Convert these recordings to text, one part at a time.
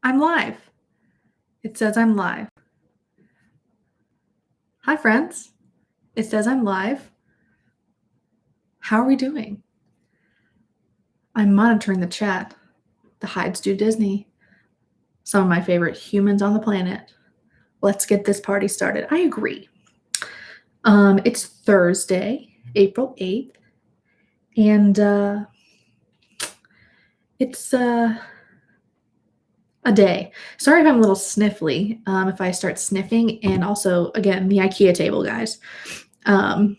I'm live. It says I'm live. Hi, friends. It says I'm live. How are we doing? I'm monitoring the chat. The Hides do Disney. Some of my favorite humans on the planet. Let's get this party started. I agree. It's Thursday, April 8th, and it's a day. Sorry if I'm a little sniffly, if I start sniffing, and also, again, the IKEA table, guys. I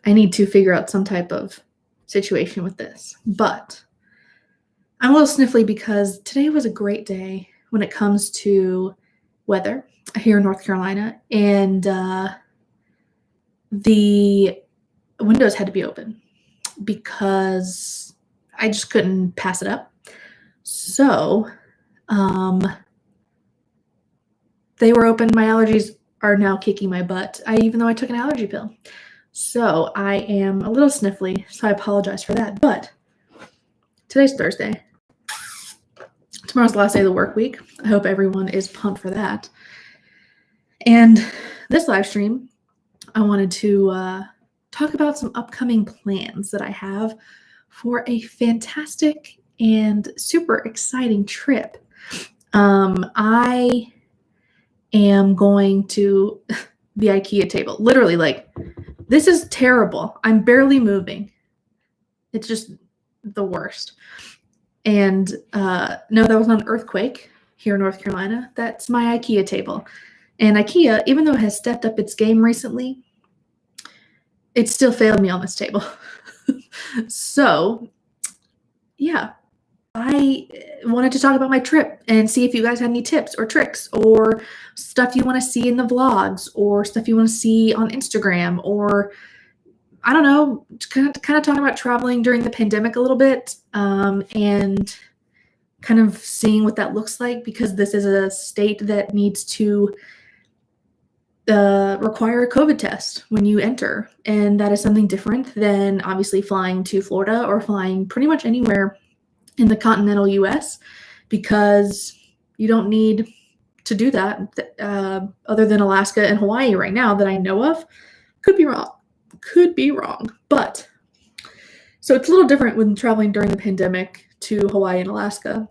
need to figure out some type of situation with this, but I'm a little sniffly because today was a great day when it comes to weather here in North Carolina, and the windows had to be open because I just couldn't pass it up. So they were open. My allergies are now kicking my butt, even though I took an allergy pill. So I am a little sniffly, so I apologize for that. But today's Thursday. Tomorrow's the last day of the work week. I hope everyone is pumped for that. And this live stream, I wanted to talk about some upcoming plans that I have for a fantastic and super exciting trip. I am going to the IKEA table. Literally, like, this is terrible. I'm barely moving. It's just the worst. And no, that was not an earthquake here in North Carolina. That's my IKEA table. And IKEA, even though it has stepped up its game recently, it still failed me on this table. So, yeah, I wanted to talk about my trip and see if you guys had any tips or tricks or stuff you want to see in the vlogs or stuff you want to see on Instagram, or I don't know, kind of talking about traveling during the pandemic a little bit, and kind of seeing what that looks like, because this is a state that needs to require a COVID test when you enter. And that is something different than obviously flying to Florida or flying pretty much anywhere in the continental US, because you don't need to do that other than Alaska and Hawaii right now that I know of. Could be wrong. But so it's a little different when traveling during the pandemic to Hawaii and Alaska,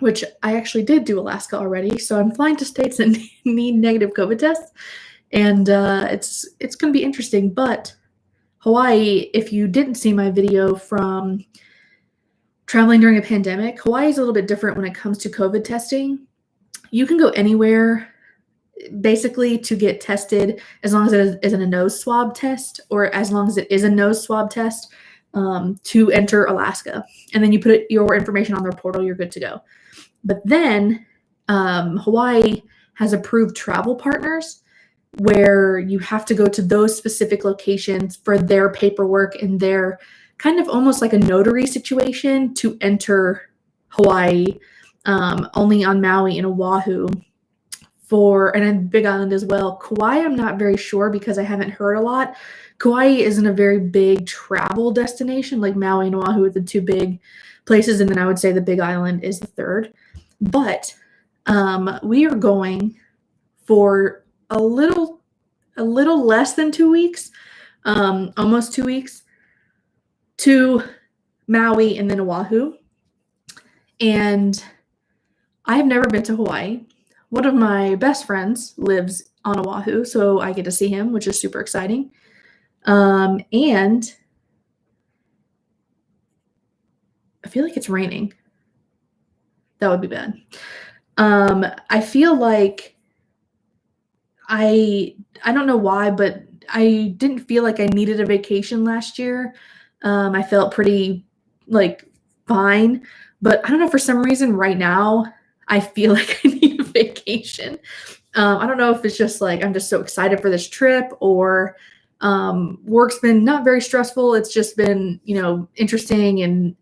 which I actually did do Alaska already. So I'm flying to states that need negative COVID tests, and it's going to be interesting. But Hawaii, if you didn't see my video from traveling during a pandemic, Hawaii is a little bit different when it comes to COVID testing. You can go anywhere basically to get tested as long as it isn't a nose swab test, or as long as it is a nose swab test, to enter Alaska. And then you put your information on their portal, you're good to go. But then Hawaii has approved travel partners where you have to go to those specific locations for their paperwork and their kind of almost like a notary situation to enter Hawaii, only on Maui and Oahu, and in Big Island as well. Kauai, I'm not very sure because I haven't heard a lot. Kauai isn't a very big travel destination. Like Maui and Oahu are the two big places, and then I would say the Big Island is the third. But we are going for a little less than 2 weeks, almost 2 weeks, to Maui and then Oahu. And I have never been to Hawaii. One of my best friends lives on Oahu, so I get to see him, which is super exciting. And I feel like it's raining. That would be bad. I feel like I don't know why, but I didn't feel like I needed a vacation last year. I felt pretty fine, but I don't know, for some reason right now I feel like I need a vacation. I don't know if it's just I'm just so excited for this trip, or work's been not very stressful. It's just been, interesting, and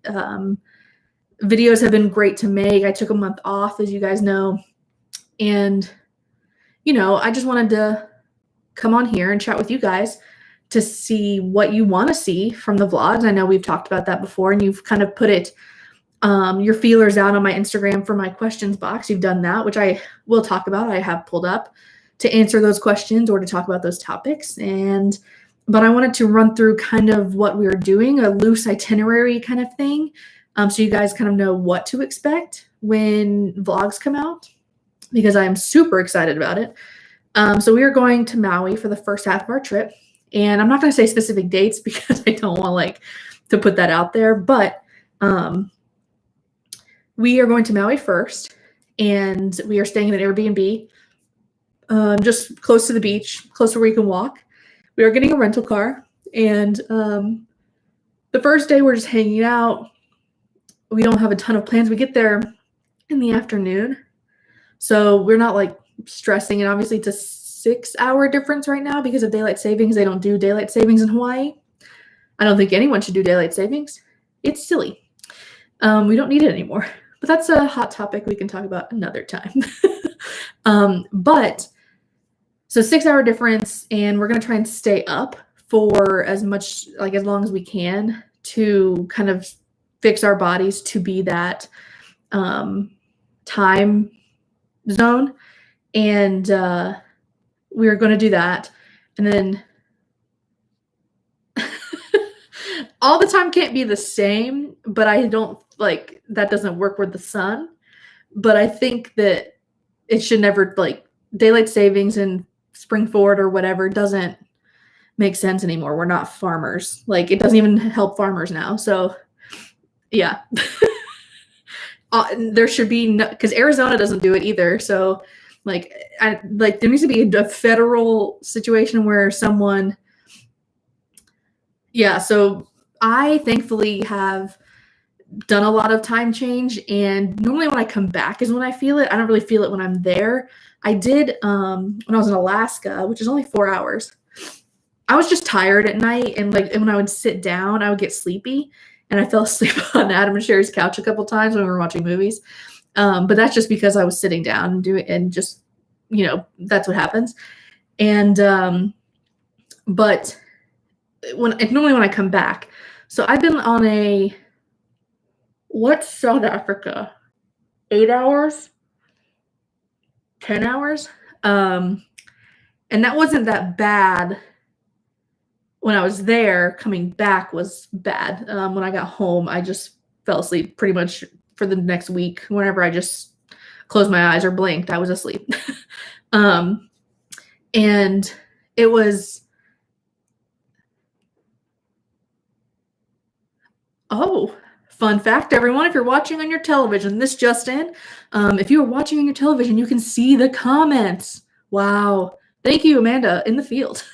videos have been great to make. I took a month off, as you guys know, and I just wanted to come on here and chat with you guys to see what you want to see from the vlogs. I know we've talked about that before, and you've kind of put it your feelers out on my Instagram for my questions box. You've done that, which I will talk about. I have pulled up to answer those questions or to talk about those topics. But I wanted to run through kind of what we were doing, a loose itinerary kind of thing, so you guys kind of know what to expect when vlogs come out, because I'm super excited about it. So we are going to Maui for the first half of our trip, and I'm not going to say specific dates because I don't want to put that out there, but we are going to Maui first, and we are staying in an Airbnb just close to the beach, close to where you can walk. We are getting a rental car, and the first day we're just hanging out. We don't have a ton of plans. We get there in the afternoon, so we're not stressing. And obviously it's a 6-hour difference right now because of daylight savings. They don't do daylight savings in Hawaii. I don't think anyone should do daylight savings. It's silly. We don't need it anymore, but that's a hot topic we can talk about another time. But so 6-hour difference, and we're going to try and stay up for as long as we can to kind of fix our bodies to be that time zone. And we're going to do that. And then all the time can't be the same, but I don't that doesn't work with the sun. But I think that it should never daylight savings and spring forward or whatever doesn't make sense anymore. We're not farmers. It doesn't even help farmers now. So yeah, there should be because Arizona doesn't do it either. So there needs to be a federal situation where someone. Yeah. So I thankfully have done a lot of time change, and normally when I come back is when I feel it. I don't really feel it when I'm there. I did when I was in Alaska, which is only 4 hours. I was just tired at night, and when I would sit down, I would get sleepy, and I fell asleep on Adam and Sherry's couch a couple times when we were watching movies. But that's just because I was sitting down and doing, and just that's what happens. And but normally when I come back, so I've been on what's South Africa? 8 hours? 10 hours? And that wasn't that bad when I was there. Coming back was bad. When I got home, I just fell asleep pretty much for the next week. Whenever I just closed my eyes or blinked, I was asleep. And it was... Oh, fun fact, everyone, if you're watching on your television, this just in, if you are watching on your television, you can see the comments. Wow. Thank you, Amanda, in the field.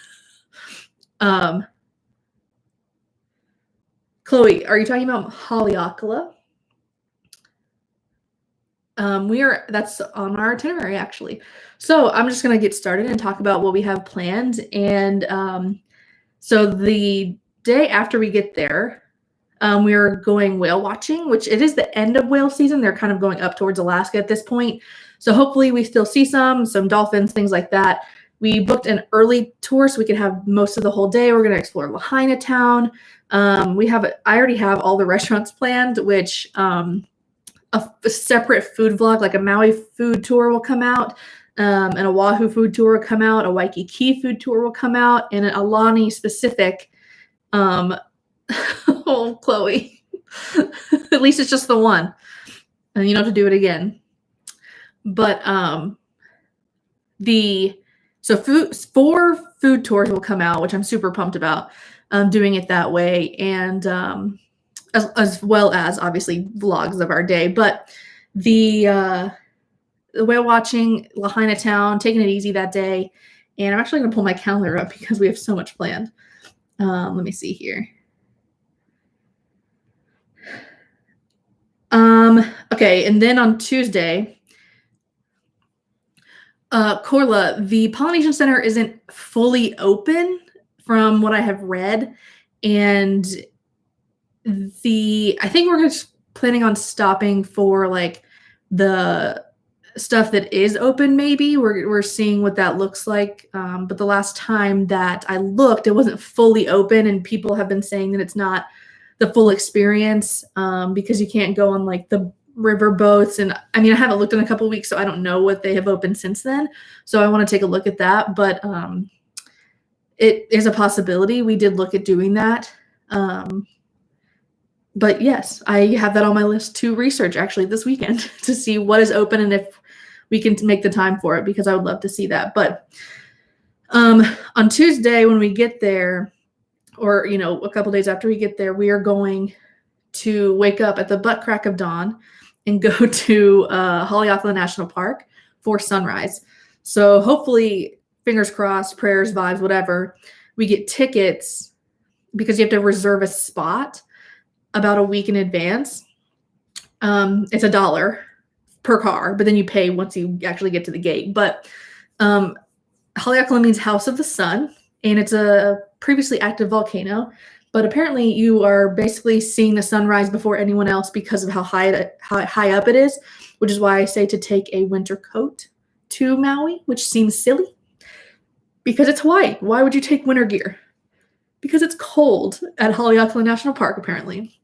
Chloe, are you talking about Haleakala? That's on our itinerary, actually. So I'm just going to get started and talk about what we have planned. And so the day after we get there, we are going whale watching, which it is the end of whale season. They're kind of going up towards Alaska at this point. So hopefully we still see some dolphins, things like that. We booked an early tour so we could have most of the whole day. We're going to explore Lahaina town. I already have all the restaurants planned, which a separate food vlog, like a Maui food tour will come out. An Oahu food tour will come out. A Waikiki food tour will come out. And an Alani specific oh, Chloe. At least it's just the one. And you don't have to do it again. But four food tours will come out, which I'm super pumped about doing it that way. And as well as obviously vlogs of our day. But the whale watching, Lahaina town, taking it easy that day. And I'm actually going to pull my calendar up because we have so much planned. Let me see here. Okay, and then on Tuesday, Korla, the Polynesian Center isn't fully open from what I have read, and I think we're just planning on stopping for the stuff that is open. Maybe we're seeing what that looks like. But the last time that I looked, it wasn't fully open, and people have been saying that it's not the full experience, because you can't go on like the river boats. And I mean, I haven't looked in a couple of weeks, so I don't know what they have opened since then. So I want to take a look at that, but it is a possibility. We did look at doing that. But yes, I have that on my list to research actually this weekend to see what is open and if we can make the time for it, because I would love to see that. But on Tuesday when we get there, or a couple days after we get there, we are going to wake up at the butt crack of dawn and go to Haleakala National Park for sunrise. So hopefully, fingers crossed, prayers, vibes, whatever, we get tickets, because you have to reserve a spot about a week in advance. It's $1 per car, but then you pay once you actually get to the gate. But Haleakala means House of the Sun, and it's a previously active volcano. But apparently you are basically seeing the sunrise before anyone else because of how high up it is, which is why I say to take a winter coat to Maui, which seems silly because it's Hawaii. Why would you take winter gear? Because it's cold at Haleakala National Park, apparently.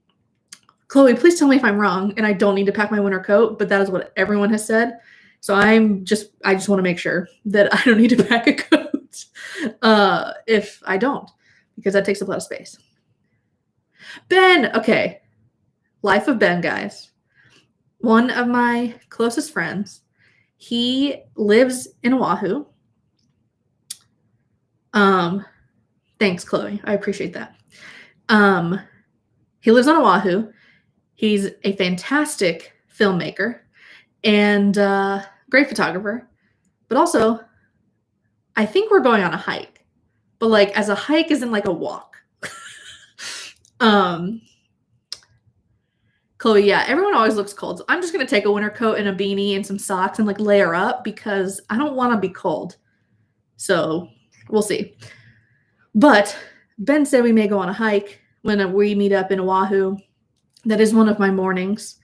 Chloe, please tell me if I'm wrong and I don't need to pack my winter coat, but that is what everyone has said. So I just want to make sure that I don't need to pack a coat if I don't, because that takes up a lot of space. Ben, okay. Life of Ben, guys. One of my closest friends. He lives in Oahu. Thanks, Chloe. I appreciate that. He lives on Oahu. He's a fantastic filmmaker and great photographer. But also, I think we're going on a hike. But like as a hike isn't like a walk. Chloe, yeah, everyone always looks cold. So I'm just gonna take a winter coat and a beanie and some socks and like layer up because I don't want to be cold. So we'll see. But Ben said we may go on a hike when we meet up in Oahu. That is one of my mornings.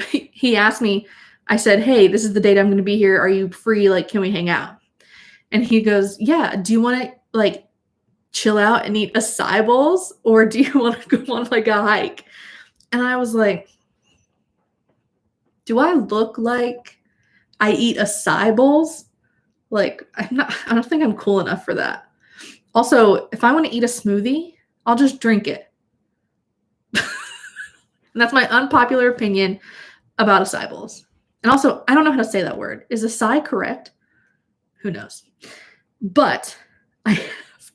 He asked me, I said, hey, this is the date I'm going to be here. Are you free? Like, can we hang out? And he goes, yeah. Do you want to like chill out and eat acai bowls, or do you want to go on like a hike? And I was like, do I look like I eat acai bowls? Like, I don't think I'm cool enough for that. Also, if I want to eat a smoothie, I'll just drink it. And that's my unpopular opinion about acai bowls. And also, I don't know how to say that word. Is acai correct? Who knows? But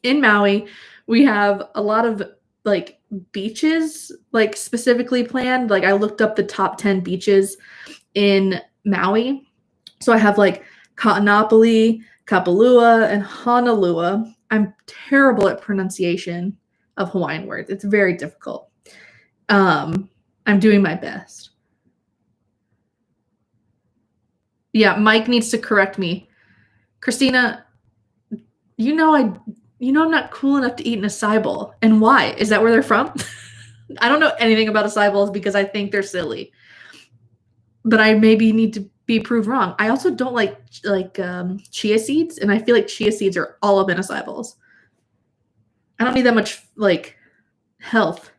in Maui, we have a lot of like beaches, like specifically planned. Like I looked up the top 10 beaches in Maui. So I have like Ka'anapali, Kapalua, and Honolulu. I'm terrible at pronunciation of Hawaiian words. It's very difficult. I'm doing my best. Yeah, Mike needs to correct me. Christina, I'm not cool enough to eat an acai bowl. And why? Is that where they're from? I don't know anything about acai bowls because I think they're silly. But I maybe need to be proved wrong. I also don't like chia seeds, and I feel like chia seeds are all up in acai bowls. I don't need that much like health.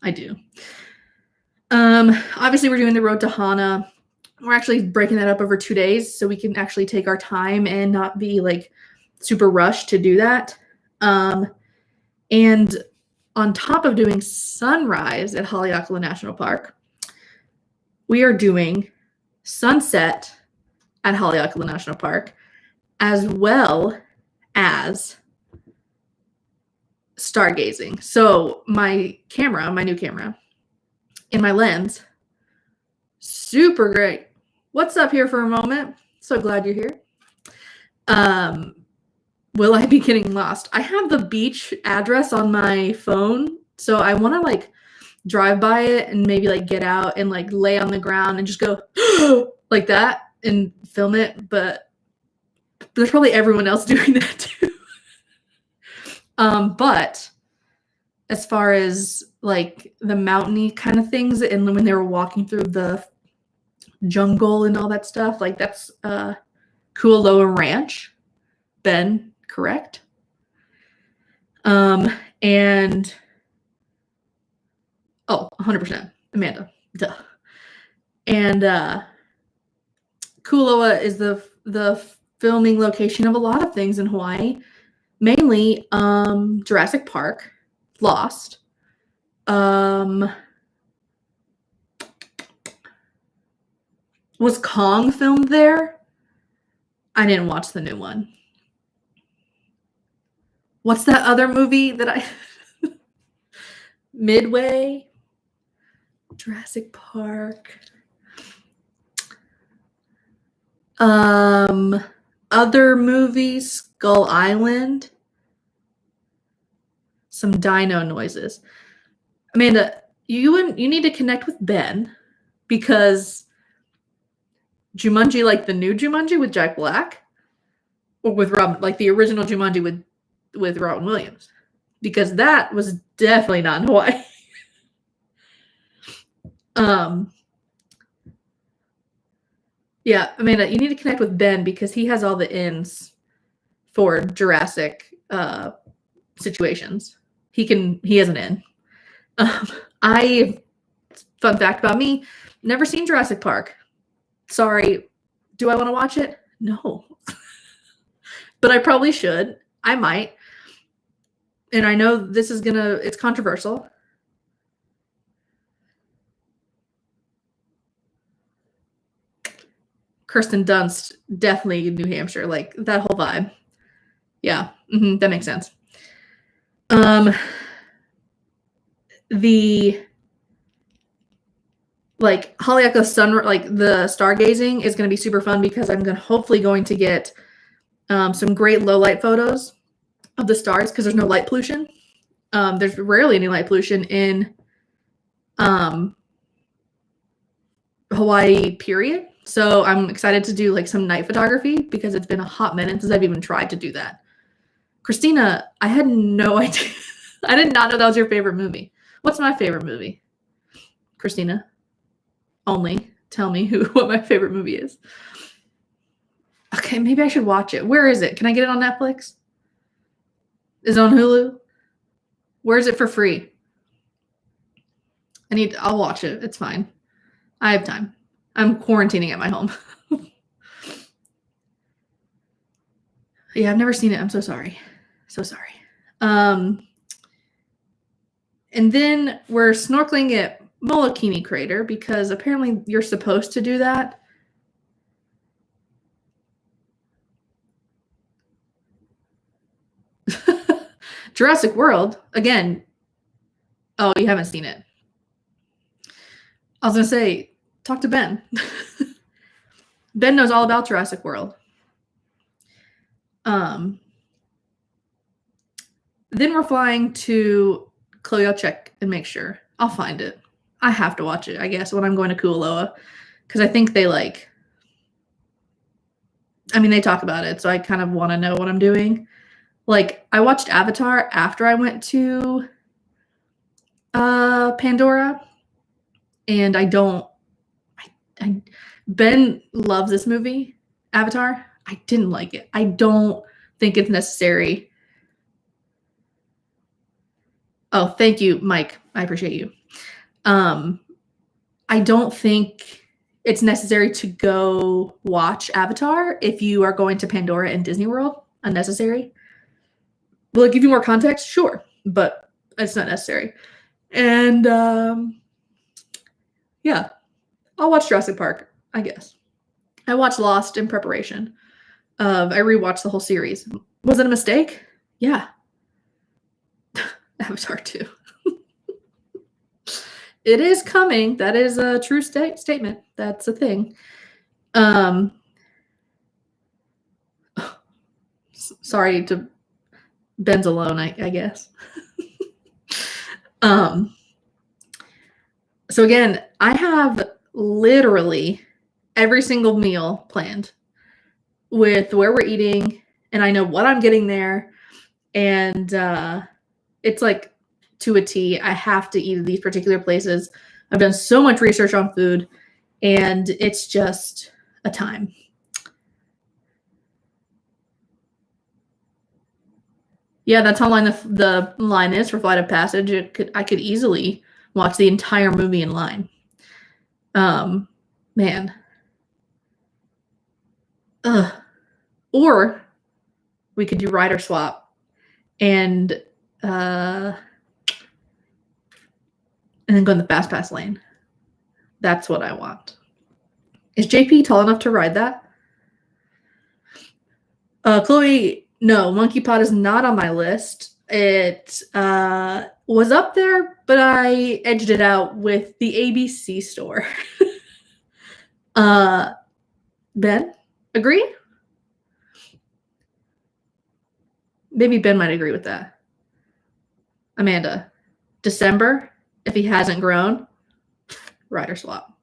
I do. Obviously we're doing the road to Hana. We're actually breaking that up over 2 days so we can actually take our time and not be like super rushed to do that. And on top of doing sunrise at Haleakala National Park, we are doing sunset at Haleakala National Park, as well as stargazing. So my new camera, and my lens, super great. What's up here for a moment? So glad you're here. Will I be getting lost? I have the beach address on my phone, so I want to like drive by it and maybe like get out and like lay on the ground and just go like that and film it. But there's probably everyone else doing that too. But as far as like the mountainy kind of things, and when they were walking through the jungle and all that stuff, like that's Kualoa Ranch. Ben, correct? And 100%. Amanda. Duh. And Kualoa is the filming location of a lot of things in Hawaii. Mainly Jurassic Park, Lost. Was Kong filmed there? I didn't watch the new one. What's that other movie that I Midway? Jurassic Park. Other movies, Skull Island. Some dino noises. Amanda, you need to connect with Ben because Jumanji, like the new Jumanji with Jack Black, or with Robin, like the original Jumanji with Robin Williams, because that was definitely not in Hawaii. Yeah, Amanda, you need to connect with Ben because he has all the ins for Jurassic situations. He has an in. Fun fact about me, never seen Jurassic Park. Sorry. Do I want to watch it? No. But I probably should. I might. And I know this is it's controversial. Kirsten Dunst, definitely New Hampshire, like that whole vibe. Yeah, that makes sense. The like Haleakala sun, like the stargazing is going to be super fun because I'm hopefully going to get some great low light photos of the stars because there's no light pollution. There's rarely any light pollution in Hawaii, period. So I'm excited to do like some night photography because it's been a hot minute since I've even tried to do that. Christina, I had no idea. I did not know that was your favorite movie. What's my favorite movie? Christina, only tell me what my favorite movie is. Okay, maybe I should watch it. Where is it? Can I get it on Netflix? Is it on Hulu? Where is it for free? I'll watch it. It's fine. I have time. I'm quarantining at my home. Yeah, I've never seen it. I'm so sorry. So sorry. And then we're snorkeling at Molokini Crater because apparently you're supposed to do that. Jurassic World, again. Oh, you haven't seen it. I was going to say, talk to Ben. Ben knows all about Jurassic World. Then we're flying to Chloe. I'll check and make sure. I'll find it. I have to watch it, I guess, when I'm going to Kualoa. Because I think they they talk about it, so I kind of want to know what I'm doing. Like, I watched Avatar after I went to Pandora. And Ben loves this movie, Avatar. I didn't like it. I don't think it's necessary. Oh, thank you, Mike. I appreciate you. I don't think it's necessary to go watch Avatar if you are going to Pandora and Disney World. Unnecessary. Will it give you more context? Sure, but it's not necessary. And yeah, I'll watch Jurassic Park, I guess. I watched Lost in preparation. I rewatched the whole series. Was it a mistake? Yeah. Avatar 2. It is coming. That is a true statement. That's a thing. Sorry to Ben's alone, I guess. So again, I have literally every single meal planned with where we're eating, and I know what I'm getting there, and it's like to a T. I have to eat at these particular places. I've done so much research on food, and it's just a time. Yeah, that's how long the line is for Flight of Passage. I could easily watch the entire movie in line. Man. Ugh. Or we could do rider swap and then go in the fast pass lane. That's what I want. Is JP tall enough to ride that? Chloe, no, Monkey Pod is not on my list. It was up there, but I edged it out with the ABC store. Ben, agree? Maybe Ben might agree with that. Amanda, December, if he hasn't grown, rider swap.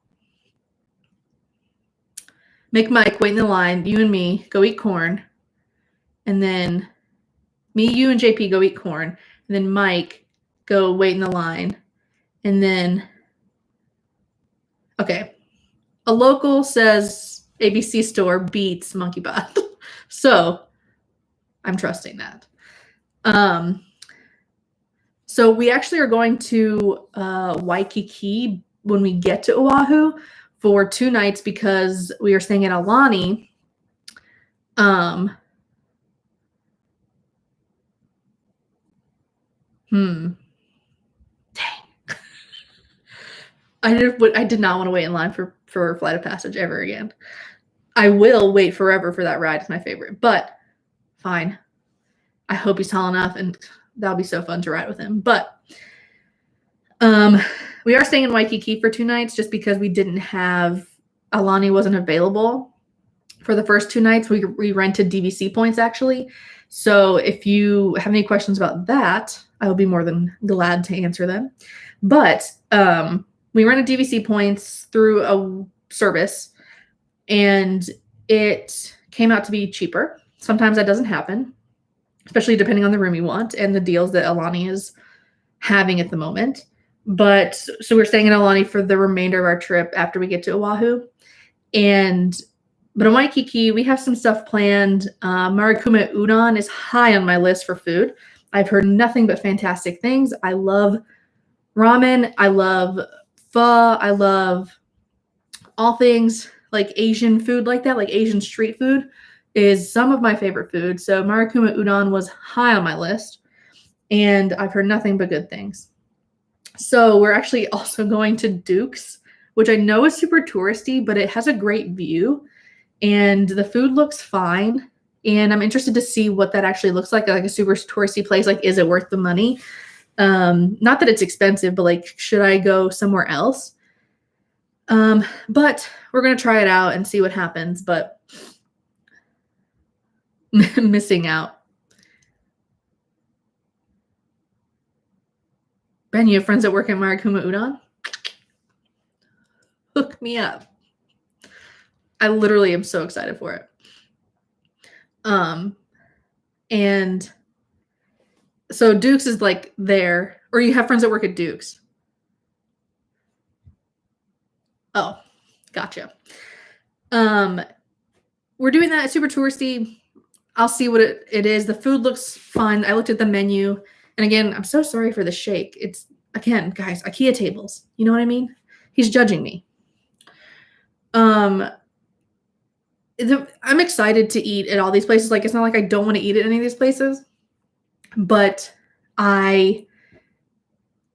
Make Mike wait in the line, you and me go eat corn, and then me, you, and JP go eat corn, and then Mike go wait in the line, and then, okay, a local says ABC store beats Monkey Pod. So I'm trusting that. So we actually are going to Waikiki when we get to Oahu for 2 nights because we are staying at Alani. Dang. I did not want to wait in line for Flight of Passage ever again. I will wait forever for that ride. It's my favorite, but fine. I hope he's tall enough, and that'll be so fun to ride with him. But we are staying in Waikiki for 2 nights just because we didn't have Alani wasn't available for the first 2 nights. We rented DVC points actually. So if you have any questions about that, I will be more than glad to answer them. But we rented DVC points through a service, and it came out to be cheaper. Sometimes that doesn't happen, especially depending on the room you want and the deals that Alani is having at the moment. But so we're staying in Alani for the remainder of our trip after we get to Oahu. But in Waikiki, we have some stuff planned. Marikuma udon is high on my list for food. I've heard nothing but fantastic things. I love ramen. I love pho. I love all things like Asian food like that, like Asian street food is some of my favorite food. So Marikuma udon was high on my list, and I've heard nothing but good things. So we're actually also going to Duke's, which I know is super touristy, but it has a great view, and the food looks fine. And I'm interested to see what that actually looks like a super touristy place. Like, is it worth the money? Not that it's expensive, but like, should I go somewhere else? But we're going to try it out and see what happens, but missing out. Ben, you have friends that work at Marikuma Udon? Hook me up. I literally am so excited for it. And so Duke's is like there, or you have friends that work at Duke's. Oh, gotcha. We're doing that. It's super touristy. I'll see what it is. The food looks fun. I looked at the menu, and again, I'm so sorry for the shake. It's, again, guys, IKEA tables. You know what I mean? He's judging me. I'm excited to eat at all these places. Like, it's not like I don't want to eat at any of these places, but I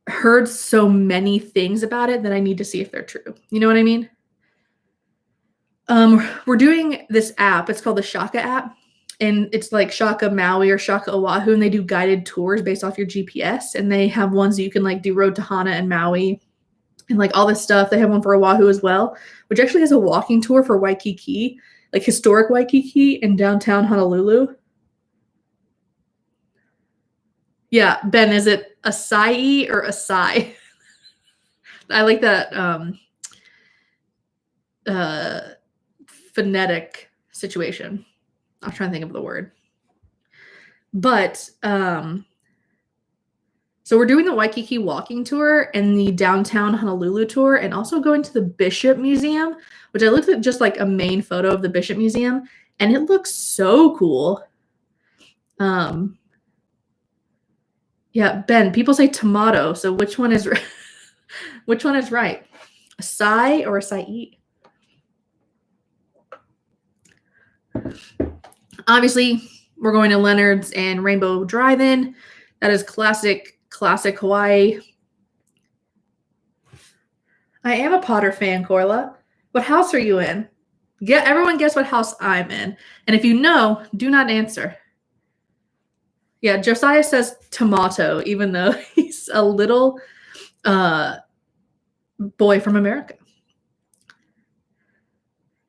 heard so many things about it that I need to see if they're true. You know what I mean? We're doing this app. It's called the Shaka app, and it's like Shaka Maui or Shaka Oahu, and they do guided tours based off your GPS, and they have ones that you can like do Road to Hana and Maui and like all this stuff. They have one for Oahu as well, which actually has a walking tour for Waikiki, like historic Waikiki and downtown Honolulu. Yeah, Ben, is it acai or acai? I like that phonetic situation. I'm trying to think of the word. But so we're doing the Waikiki walking tour and the downtown Honolulu tour, and also going to the Bishop Museum, which I looked at just like a main photo of the Bishop Museum, and it looks so cool. Yeah, Ben, people say tomato, so which one is which one is right? A Sai or a Sai? Obviously, we're going to Leonard's and Rainbow Drive-In. That is classic Hawaii. I am a Potter fan, Corla. What house are you in? Everyone guess what house I'm in. And if you know, do not answer. Yeah, Josiah says tomato, even though he's a little boy from America.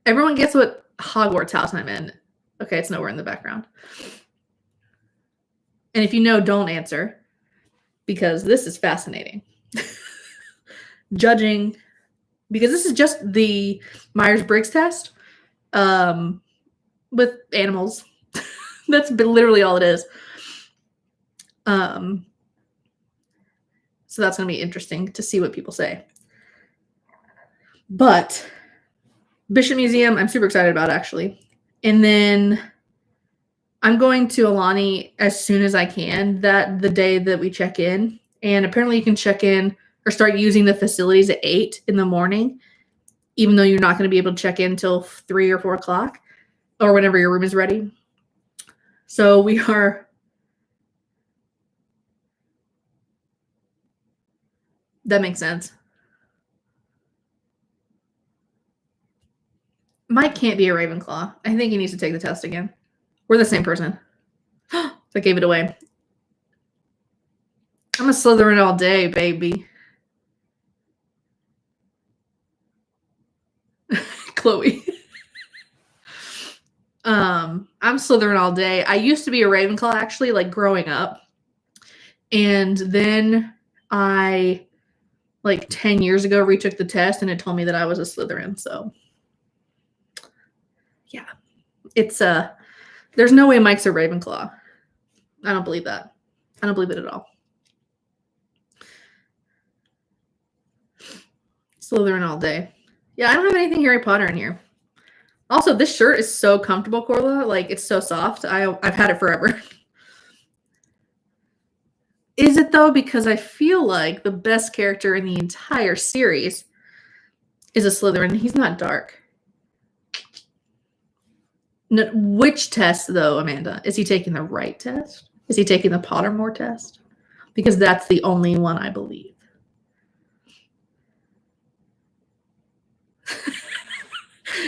Everyone guess what Hogwarts house I'm in. Okay, it's nowhere in the background. And if you know, don't answer, because this is fascinating. Judging, because this is just the Myers-Briggs test with animals. That's literally all it is. So that's going to be interesting to see what people say. But Bishop Museum, I'm super excited about, actually. And then I'm going to Alani as soon as I can, the day that we check in. And apparently you can check in or start using the facilities at 8 in the morning, even though you're not going to be able to check in until 3 or 4 o'clock or whenever your room is ready. So we are... That makes sense. Mike can't be a Ravenclaw. I think he needs to take the test again. We're the same person. I gave it away. I'm a Slytherin all day, baby. Chloe. I'm Slytherin all day. I used to be a Ravenclaw, actually, like growing up. And then I, like 10 years ago, retook the test and it told me that I was a Slytherin. So, yeah. It's there's no way Mike's a Ravenclaw. I don't believe that. I don't believe it at all. Slytherin all day. Yeah, I don't have anything Harry Potter in here. Also, this shirt is so comfortable, Corla. Like, it's so soft. I've had it forever. Is it, though? Because I feel like the best character in the entire series is a Slytherin. He's not dark. No, which test, though, Amanda? Is he taking the right test? Is he taking the Pottermore test? Because that's the only one I believe.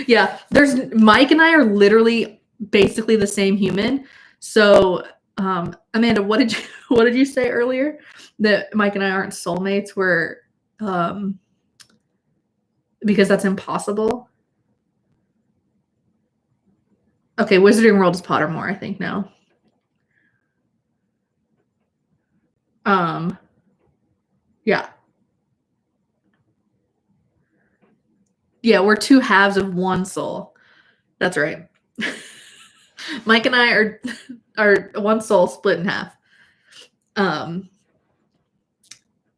Yeah, Mike and I are literally basically the same human. So, Amanda, what did you say earlier? That Mike and I aren't soulmates, because that's impossible. Okay, Wizarding World is Pottermore, I think now. Yeah. Yeah, we're two halves of one soul. That's right. Mike and I are one soul split in half.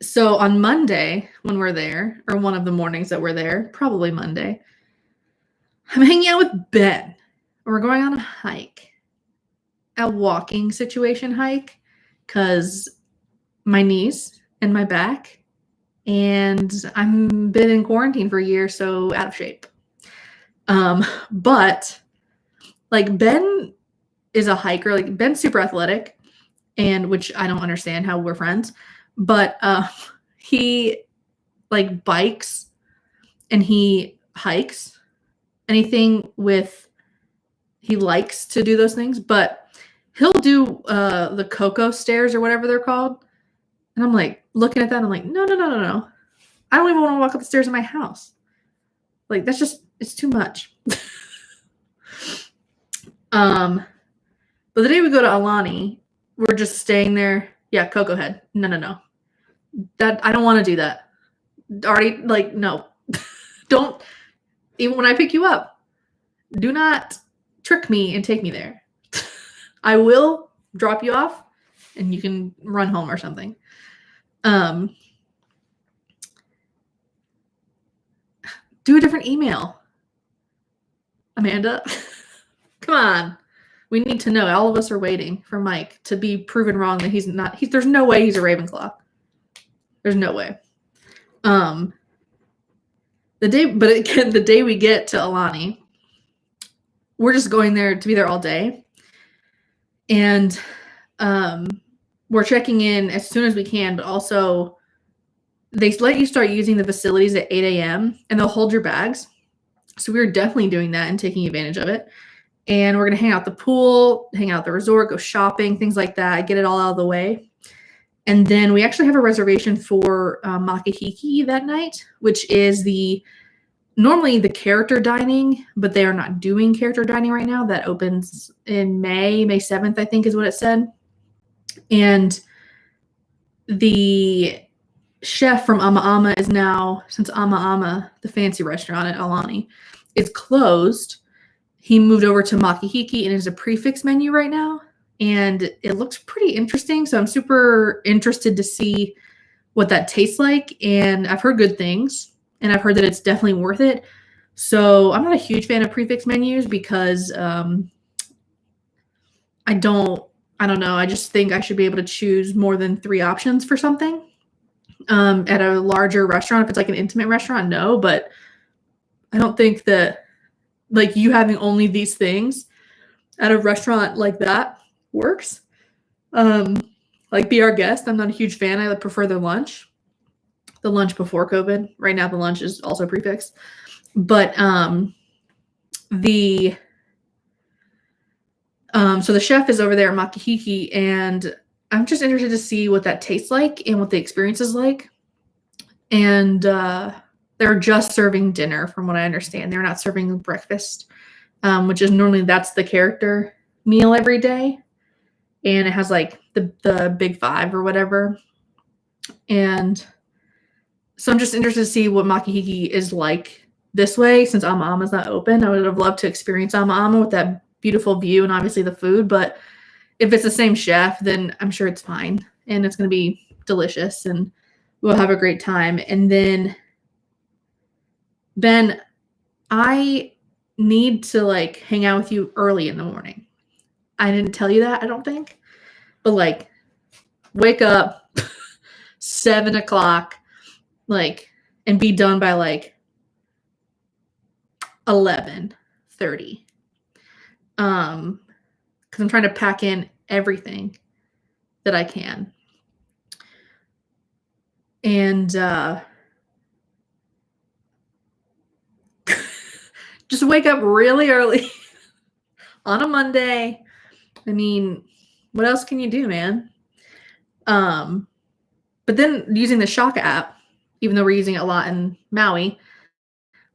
So on Monday, when we're there, or one of the mornings that we're there, probably Monday, I'm hanging out with Ben. We're going on a hike. A walking situation hike, because my knees and my back, and I'm been in quarantine for a year, so out of shape. But like Ben is a hiker. Like Ben's super athletic, and which I don't understand how we're friends, but he like bikes and he hikes. Anything with, he likes to do those things, but he'll do the Coco stairs or whatever they're called. And I'm like looking at that, and I'm like, no. I don't even want to walk up the stairs in my house. Like, that's just, it's too much. But the day we go to Alani, we're just staying there. Yeah, Coco Head. No. That, I don't want to do that. Already, like, no. Don't, even when I pick you up, do not trick me and take me there. I will drop you off and you can run home or something. Do a different email. Amanda, come on. We need to know. All of us are waiting for Mike to be proven wrong that he's not. There's no way he's a Ravenclaw. There's no way. The day we get to Alani, we're just going there to be there all day. And we're checking in as soon as we can, but also they let you start using the facilities at 8 a.m. and they'll hold your bags. So we were definitely doing that and taking advantage of it. And we're going to hang out at the pool, hang out at the resort, go shopping, things like that, get it all out of the way. And then we actually have a reservation for Makahiki that night, which is normally the character dining, but they are not doing character dining right now. That opens in May 7th, I think is what it said. And the chef from Ama Ama is now, since Ama Ama, the fancy restaurant at Alani, is closed, he moved over to Makahiki and is a prefix menu right now. And it looks pretty interesting. So I'm super interested to see what that tastes like. And I've heard good things. And I've heard that it's definitely worth it. So I'm not a huge fan of prefix menus because I don't know. I just think I should be able to choose more than 3 options for something. At a larger restaurant, if it's like an intimate restaurant, no. But I don't think that like you having only these things at a restaurant like that works. Like Be Our Guest, I'm not a huge fan. I prefer their lunch. The lunch before COVID. Right now the lunch is also prefixed. But so the chef is over there at Makahiki, and I'm just interested to see what that tastes like and what the experience is like. And they're just serving dinner from what I understand. They're not serving breakfast, which is normally that's the character meal every day. And it has like the big 5 or whatever. And so I'm just interested to see what Makahiki is like this way, since Ama Ama's not open. I would have loved to experience Ama Ama with that beautiful view and obviously the food. But if it's the same chef, then I'm sure it's fine. And it's going to be delicious and we'll have a great time. And then, Ben, I need to like hang out with you early in the morning. I didn't tell you that, I don't think. But like, wake up 7 o'clock, like, and be done by like 11:30. Because I'm trying to pack in everything that I can. And just wake up really early on a Monday. I mean, what else can you do, man? But then using the Shaka app, even though we're using it a lot in Maui,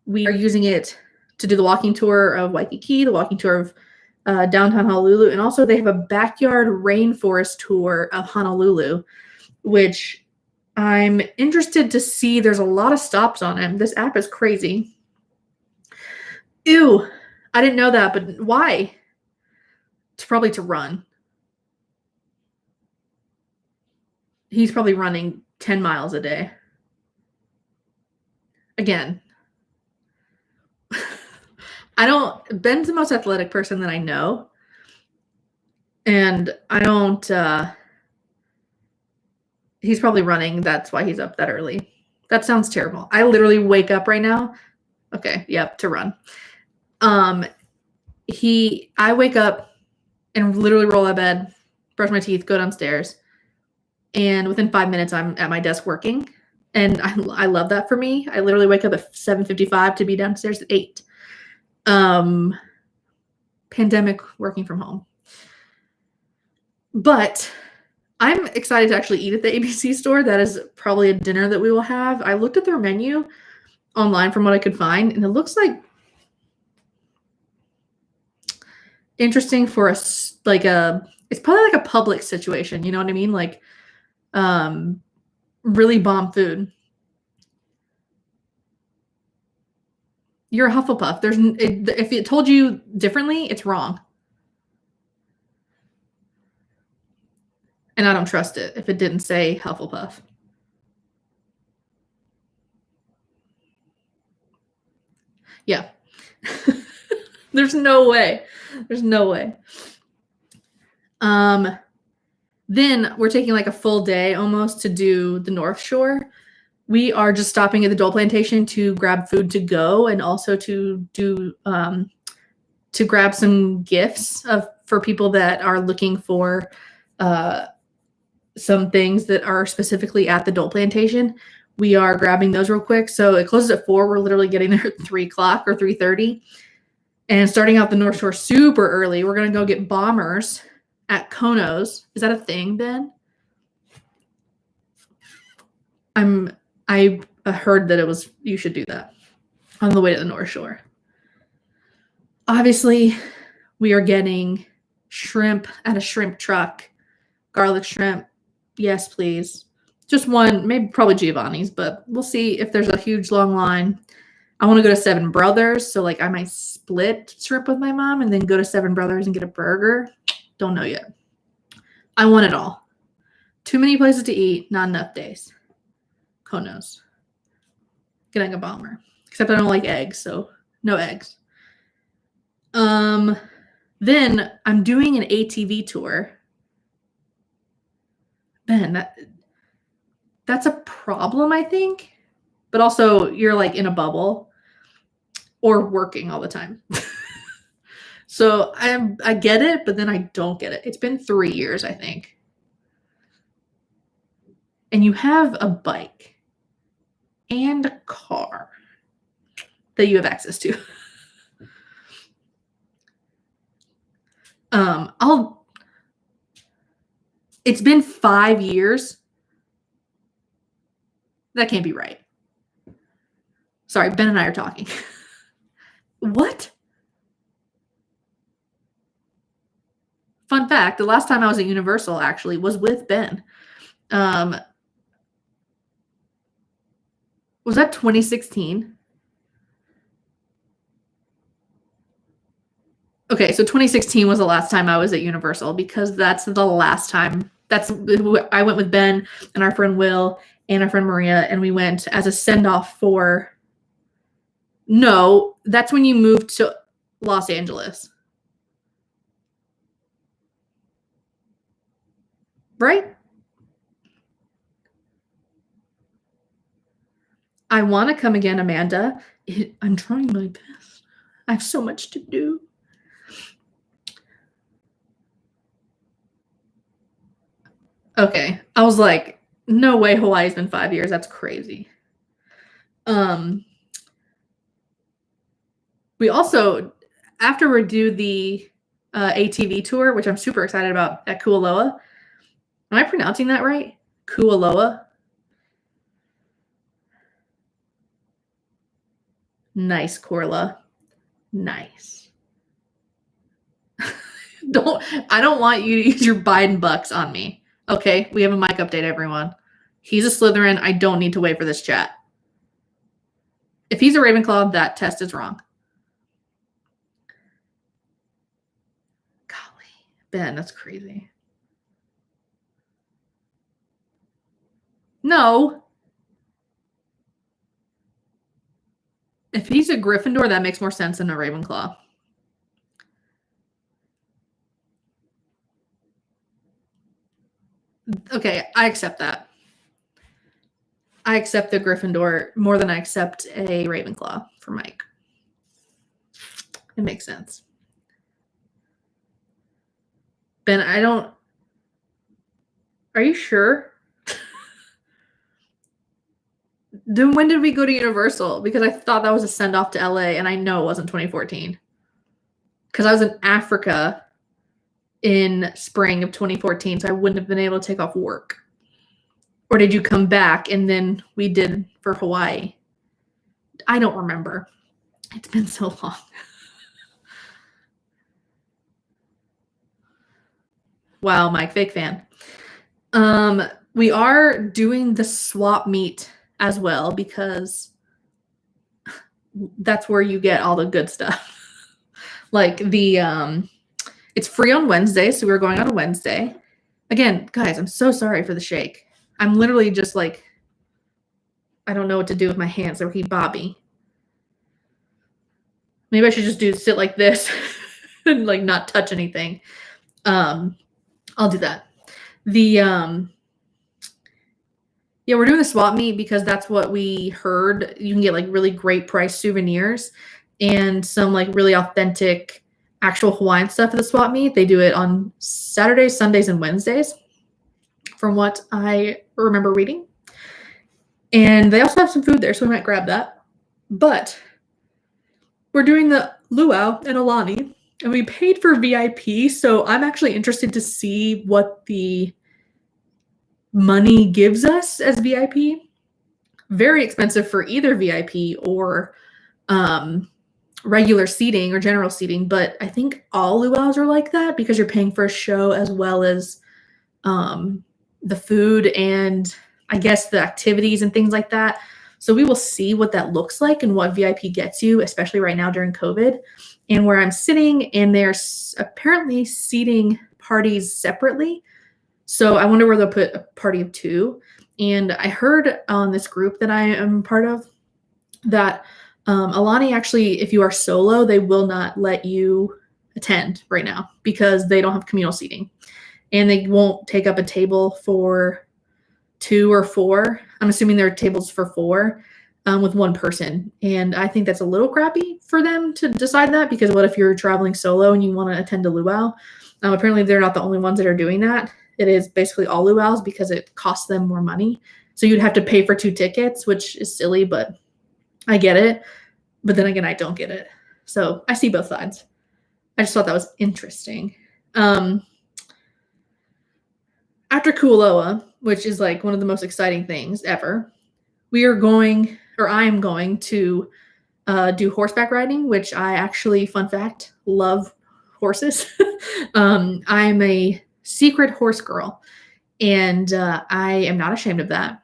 we are using it to do the walking tour of Waikiki, the walking tour of downtown Honolulu, and also they have a backyard rainforest tour of Honolulu, which I'm interested to see. There's a lot of stops on it. This app is crazy. Ew, I didn't know that, but why? It's probably to run. He's probably running 10 miles a day. Again, Ben's the most athletic person that I know. And I don't, he's probably running. That's why he's up that early. That sounds terrible. I literally wake up right now. Okay. Yep. To run. I wake up and literally roll out of bed, brush my teeth, go downstairs. And within 5 minutes, I'm at my desk working. And I love that for me. I literally wake up at 7:55 to be downstairs at 8. Pandemic working from home. But I'm excited to actually eat at the ABC store. That is probably a dinner that we will have. I looked at their menu online from what I could find, and it looks like interesting for us. It's probably like a public situation. You know what I mean? Like, really bomb food. You're a Hufflepuff. If it told you differently, it's wrong. And I don't trust it if it didn't say Hufflepuff. Yeah. There's no way. There's no way. Then we're taking like a full day almost to do the North Shore. We are just stopping at the Dole Plantation to grab food to go and also to do to grab some gifts for people that are looking for some things that are specifically at the Dole Plantation. We are grabbing those real quick. So it closes at 4. We're literally getting there at 3 o'clock or 3:30. And starting out the North Shore super early. We're going to go get bombers at Konos. Is that a thing, Ben? I heard that you should do that on the way to the North Shore. Obviously, we are getting shrimp at a shrimp truck. Garlic shrimp. Yes, please. Just one, maybe probably Giovanni's, but we'll see if there's a huge long line. I want to go to Seven Brothers, so like I might split shrimp with my mom and then go to Seven Brothers and get a burger. Don't know yet. I want it all. Too many places to eat, not enough days. Konos. Getting a bomber. Except I don't like eggs, so no eggs. Then I'm doing an ATV tour. Ben, that's a problem, I think. But also, you're like in a bubble or working all the time. So I get it, but then I don't get it. It's been 3 years, I think. And you have a bike and a car that you have access to. It's been 5 years. That can't be right. Sorry, Ben and I are talking. What? Fun fact, the last time I was at Universal actually was with Ben. Was that 2016? Okay, so 2016 was the last time I was at Universal because that's the last time. I went with Ben and our friend Will and our friend Maria, and we went as a send-off for... No, that's when you moved to Los Angeles. Right? I want to come again, Amanda. I'm trying my best. I have so much to do. Okay. I was like, no way Hawaii's been 5 years. That's crazy. We also, after we do the ATV tour, which I'm super excited about at Kualoa. Am I pronouncing that right? Kualoa? Nice, Corla. Nice. I don't want you to use your Biden bucks on me. Okay, we have a mic update, everyone. He's a Slytherin. I don't need to wait for this chat. If he's a Ravenclaw, that test is wrong. Golly, Ben, that's crazy. No. If he's a Gryffindor, that makes more sense than a Ravenclaw. Okay, I accept that. I accept the Gryffindor more than I accept a Ravenclaw for Mike. It makes sense. Ben, I don't... Are you sure? Then when did we go to Universal? Because I thought that was a send-off to LA, and I know it wasn't 2014. Because I was in Africa in spring of 2014, so I wouldn't have been able to take off work. Or did you come back and then we did for Hawaii? I don't remember. It's been so long. Wow, Mike, fake fan. We are doing the swap meet as well because that's where you get all the good stuff. Like the it's free on Wednesday, so we're going on a Wednesday. Again, guys, I'm so sorry for the shake. I'm literally just like, I don't know what to do with my hands. They're keep Bobby. Maybe I should just sit like this and like not touch anything. I'll do that. The Yeah, we're doing the swap meet because that's what we heard. You can get like really great price souvenirs and some like really authentic actual Hawaiian stuff at the swap meet. They do it on Saturdays, Sundays, and Wednesdays, from what I remember reading. And they also have some food there, so we might grab that. But we're doing the luau in Alani, and we paid for VIP, so I'm actually interested to see what the money gives us as VIP. Very expensive for either VIP or regular seating or general seating, but I think all luau's are like that because you're paying for a show as well as the food and I guess the activities and things like that. So we will see what that looks like and what VIP gets you, especially right now during COVID. And where I'm sitting, and they're apparently seating parties separately. So I wonder where they'll put a party of two. And I heard on this group that I am part of that Alani actually, if you are solo, they will not let you attend right now because they don't have communal seating. And they won't take up a table for 2 or 4. I'm assuming there are tables for 4 with one person. And I think that's a little crappy for them to decide that because what if you're traveling solo and you want to attend a luau? Apparently, they're not the only ones that are doing that. It is basically all luau's because it costs them more money. So you'd have to pay for 2 tickets, which is silly, but I get it. But then again, I don't get it. So I see both sides. I just thought that was interesting. After Kualoa, which is like one of the most exciting things ever, we are going, or I am going to do horseback riding, which I actually, fun fact, love horses. I'm a secret horse girl, and I am not ashamed of that.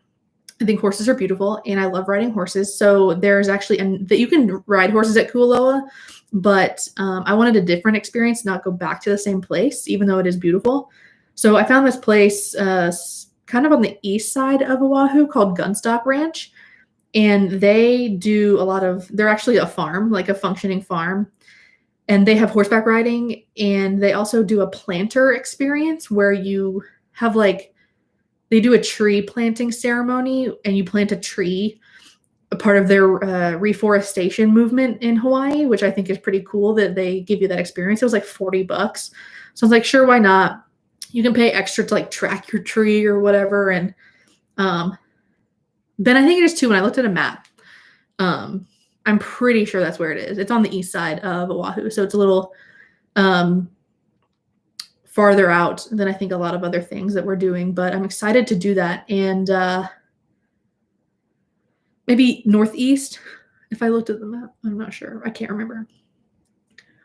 I think horses are beautiful, and I love riding horses. So there's actually that you can ride horses at Kualoa, but I wanted a different experience, not go back to the same place, even though it is beautiful. So I found this place kind of on the east side of Oahu called Gunstock Ranch, and they do a lot of. They're actually a farm, like a functioning farm, and they have horseback riding, and they also do a planter experience where you have like. They do a tree planting ceremony and you plant a tree, a part of their reforestation movement in Hawaii, which I think is pretty cool that they give you that experience. It was like $40. So I was like, sure, why not? You can pay extra to like track your tree or whatever. And then I think it is too, when I looked at a map, I'm pretty sure that's where it is. It's on the east side of Oahu. So it's a little farther out than I think a lot of other things that we're doing, but I'm excited to do that. And maybe northeast, if I looked at the map, I'm not sure. I can't remember.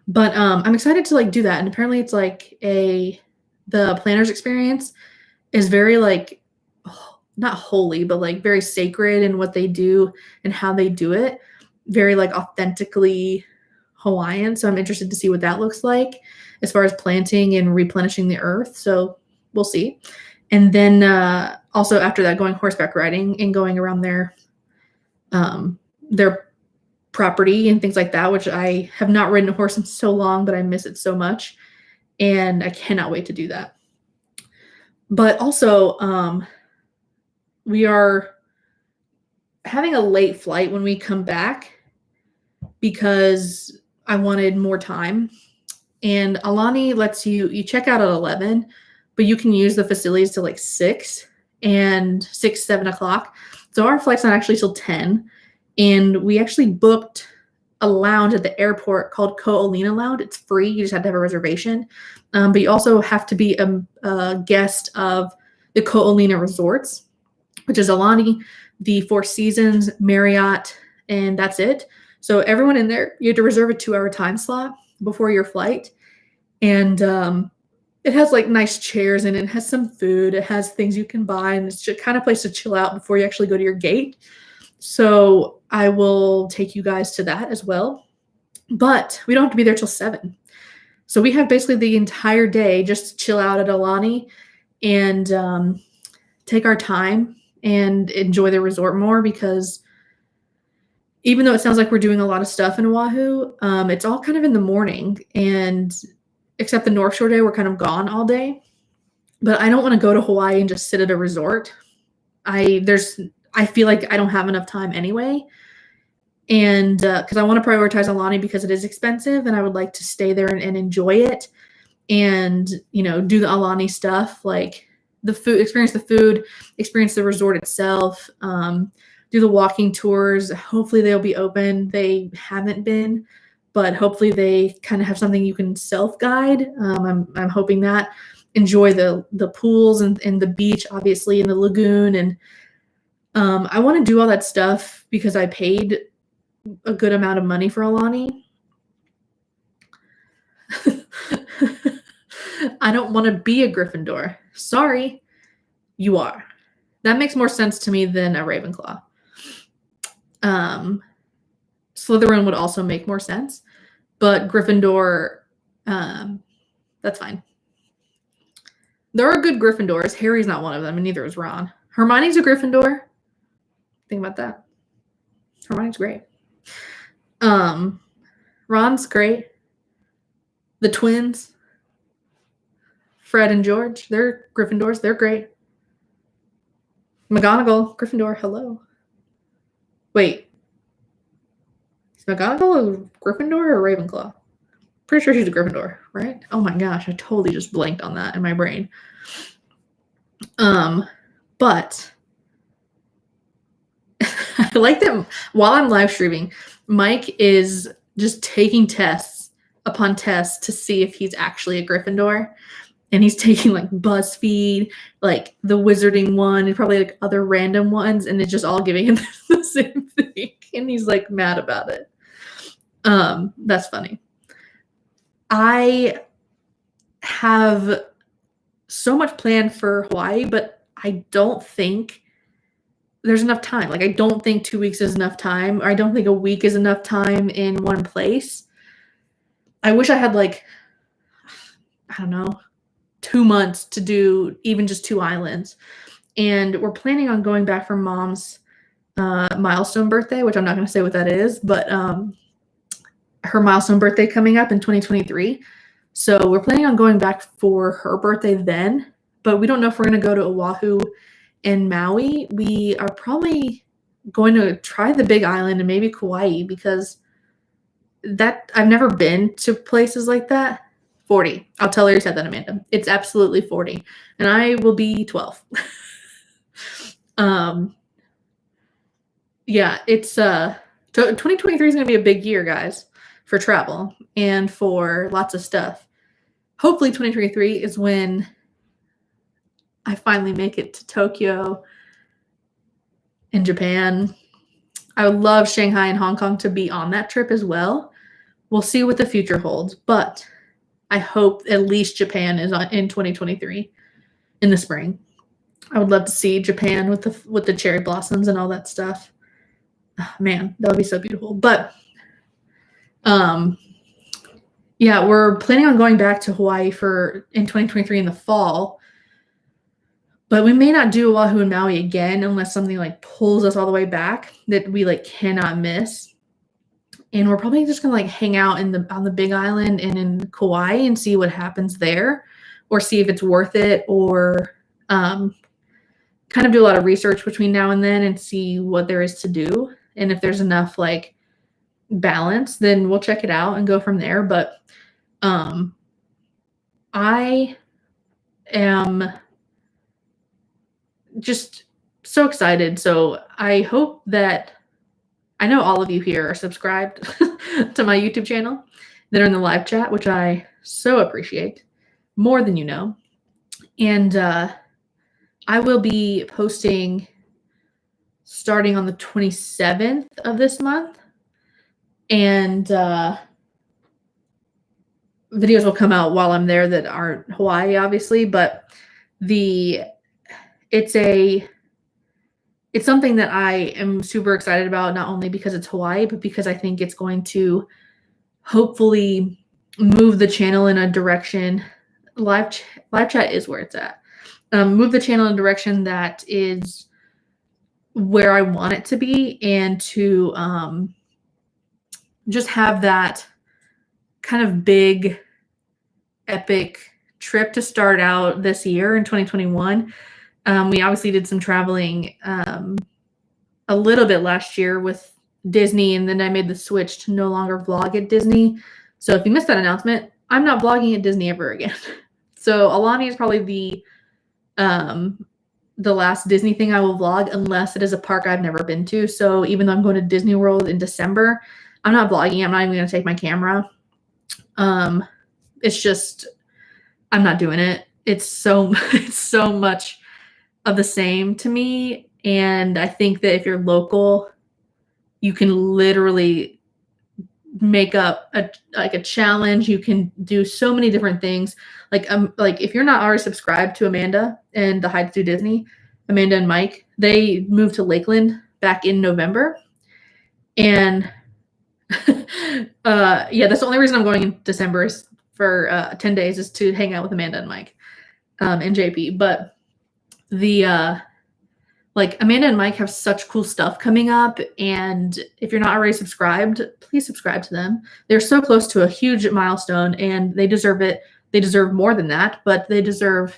But I'm excited to like do that. And apparently it's like the planner's experience is very like, not holy, but like very sacred in what they do and how they do it. Very like authentically Hawaiian. So I'm interested to see what that looks like as far as planting and replenishing the earth. So we'll see. And then also after that, going horseback riding and going around their property and things like that, which I have not ridden a horse in so long, but I miss it so much. And I cannot wait to do that. But also, we are having a late flight when we come back because I wanted more time. And Alani lets you check out at 11, but you can use the facilities till like 6 and 6, 7 o'clock. So our flight's not actually till 10. And we actually booked a lounge at the airport called Ko'olina Lounge. It's free. You just have to have a reservation. But you also have to be a guest of the Ko'olina Resorts, which is Alani, the Four Seasons, Marriott, and that's it. So everyone in there, you have to reserve a 2-hour time slot before your flight. And it has like nice chairs and it has some food. It has things you can buy, and it's the kind of place to chill out before you actually go to your gate. So I will take you guys to that as well. But we don't have to be there till 7. So we have basically the entire day just to chill out at Alani and take our time and enjoy the resort more, because even though it sounds like we're doing a lot of stuff in Oahu, it's all kind of in the morning, and except the North Shore day, we're kind of gone all day. but I don't want to go to Hawaii and just sit at a resort. I feel like I don't have enough time anyway. And because I want to prioritize Alani because it is expensive and I would like to stay there and enjoy it and, you know, do the Alani stuff, like the food, experience the resort itself, do the walking tours. Hopefully they'll be open. They haven't been, but hopefully they kind of have something you can self-guide. I'm hoping that. Enjoy the pools and the beach, obviously, and the lagoon. And I want to do all that stuff because I paid a good amount of money for Alani. I don't want to be a Gryffindor. Sorry, you are. That makes more sense to me than a Ravenclaw. Slytherin would also make more sense, but Gryffindor, that's fine. There are good Gryffindors. Harry's not one of them, and neither is Ron. Hermione's a Gryffindor. Think about that. Hermione's great. Ron's great. The twins, Fred and George, they're Gryffindors. They're great. McGonagall, Gryffindor, hello. Wait. Is McGonagall a Gryffindor or a Ravenclaw? Pretty sure she's a Gryffindor, right? Oh my gosh, I totally just blanked on that in my brain. But I like that while I'm live streaming, Mike is just taking tests upon tests to see if he's actually a Gryffindor. And he's taking like BuzzFeed, like the wizarding one, and probably like other random ones, and it's just all giving him the same thing. And he's like mad about it. That's funny. I have so much planned for Hawaii, but I don't think there's enough time. Like, I don't think 2 weeks is enough time, or I don't think a week is enough time in one place. I wish I had like, I don't know, 2 months to do even just 2 islands. And we're planning on going back for Mom's milestone birthday, which I'm not going to say what that is, but her milestone birthday coming up in 2023. So we're planning on going back for her birthday then, but we don't know if we're going to go to Oahu and Maui. We are probably going to try the Big Island and maybe Kauai, because that I've never been to places like that. 40. I'll tell her you said that, Amanda. It's absolutely 40. And I will be 12. Yeah, it's 2023 is going to be a big year, guys, for travel and for lots of stuff. Hopefully 2023 is when I finally make it to Tokyo and Japan. I would love Shanghai and Hong Kong to be on that trip as well. We'll see what the future holds, but I hope at least Japan is in 2023 in the spring. I would love to see Japan with the cherry blossoms and all that stuff. Oh, man, that would be so beautiful. But yeah, we're planning on going back to Hawaii in 2023 in the fall. But we may not do Oahu and Maui again unless something like pulls us all the way back that we like cannot miss. And we're probably just gonna like hang out on the Big Island and in Kauai and see what happens there, or see if it's worth it, or kind of do a lot of research between now and then and see what there is to do. And if there's enough like balance, then we'll check it out and go from there. But I am just so excited. So I hope that I know all of you here are subscribed to my YouTube channel that are in the live chat, which I so appreciate, more than you know. And I will be posting starting on the 27th of this month. And videos will come out while I'm there that aren't Hawaii, obviously, but it's something that I am super excited about, not only because it's Hawaii, but because I think it's going to hopefully move the channel in a direction. Live chat is where it's at. Move the channel in a direction that is where I want it to be, and to just have that kind of big, epic trip to start out this year in 2021. We obviously did some traveling a little bit last year with Disney, and then I made the switch to no longer vlog at Disney. So if you missed that announcement, I'm not vlogging at Disney ever again. So Alani is probably the last Disney thing I will vlog, unless it is a park I've never been to. So even though I'm going to Disney World in December, I'm not vlogging. I'm not even going to take my camera. It's just, I'm not doing it. It's so much of the same to me. And I think that if you're local, you can literally make up a challenge. You can do so many different things. Like if you're not already subscribed to Amanda and the Hide to Disney, Amanda and Mike, they moved to Lakeland back in November. And yeah, that's the only reason I'm going in December is for 10 days is to hang out with Amanda and Mike and JP. But the like Amanda and Mike have such cool stuff coming up, and if you're not already subscribed, please subscribe to them. They're so close to a huge milestone, and they deserve it. They deserve more than that, but they deserve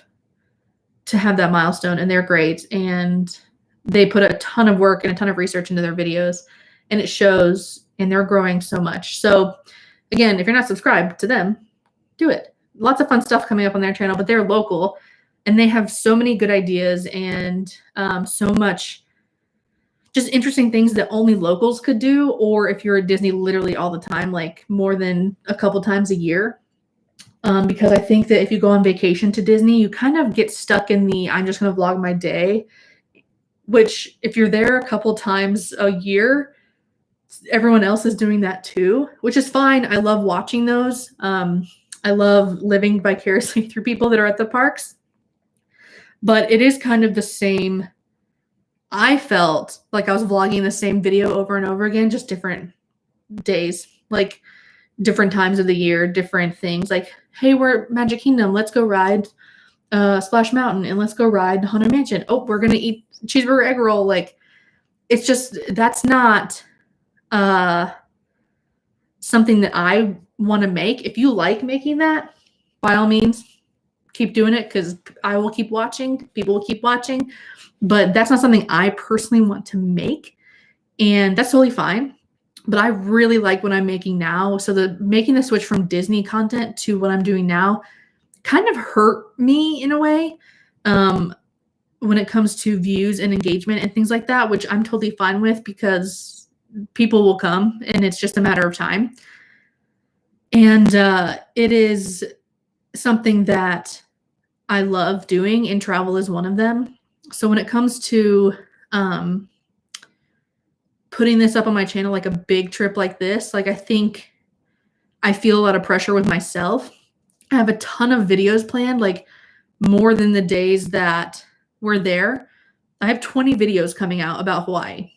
to have that milestone, and they're great. And they put a ton of work and a ton of research into their videos, and it shows, and they're growing so much. So again, if you're not subscribed to them, do it. Lots of fun stuff coming up on their channel, but they're local. And they have so many good ideas and so much just interesting things that only locals could do. Or if you're at Disney literally all the time, like more than a couple times a year. Because I think that if you go on vacation to Disney, you kind of get stuck in the, I'm just going to vlog my day, which if you're there a couple times a year, everyone else is doing that too, which is fine. I love watching those. I love living vicariously through people that are at the parks. But it is kind of the same. I felt like I was vlogging the same video over and over again, just different days, like different times of the year, different things. Like, hey, we're at Magic Kingdom. Let's go ride Splash Mountain, and let's go ride Haunted Mansion. Oh, we're going to eat cheeseburger egg roll. Like, it's just, that's not something that I want to make. If you like making that, by all means, keep doing it, because I will keep watching. People will keep watching. But that's not something I personally want to make. And that's totally fine. But I really like what I'm making now. So making the switch from Disney content to what I'm doing now kind of hurt me in a way when it comes to views and engagement and things like that, which I'm totally fine with, because people will come and it's just a matter of time. And it is something that I love doing, and travel is one of them. So when it comes to putting this up on my channel, like a big trip like this, like I think I feel a lot of pressure with myself. I have a ton of videos planned, like more than the days that we're there. I have 20 videos coming out about Hawaii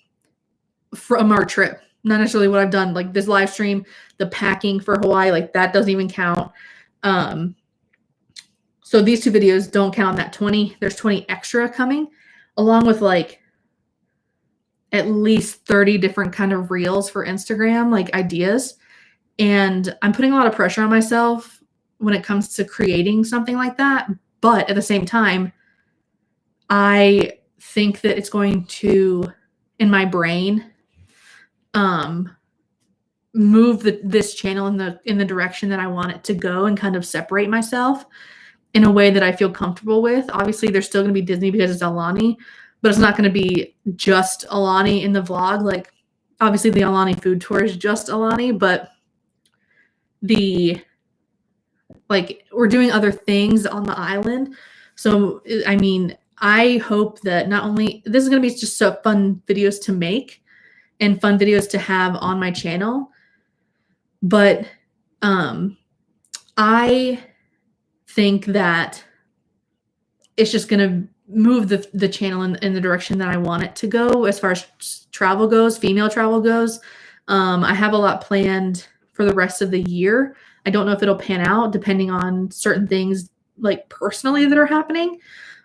from our trip. Not necessarily what I've done, like this live stream, the packing for Hawaii, like that doesn't even count. So these two videos don't count that 20. There's 20 extra coming, along with like at least 30 different kind of reels for Instagram, like ideas. And I'm putting a lot of pressure on myself when it comes to creating something like that. But at the same time, I think that it's going to, in my brain, move this channel in the direction that I want it to go, and kind of separate myself in a way that I feel comfortable with. Obviously, there's still going to be Disney because it's Alani, but it's not going to be just Alani in the vlog. Like, obviously, the Alani food tour is just Alani, but we're doing other things on the island. So, I mean, I hope that not only this is going to be just so fun videos to make and fun videos to have on my channel, but I think that it's just going to move the channel in the direction that I want it to go as far as travel goes, female travel goes. I have a lot planned for the rest of the year. I don't know if it'll pan out depending on certain things like personally that are happening,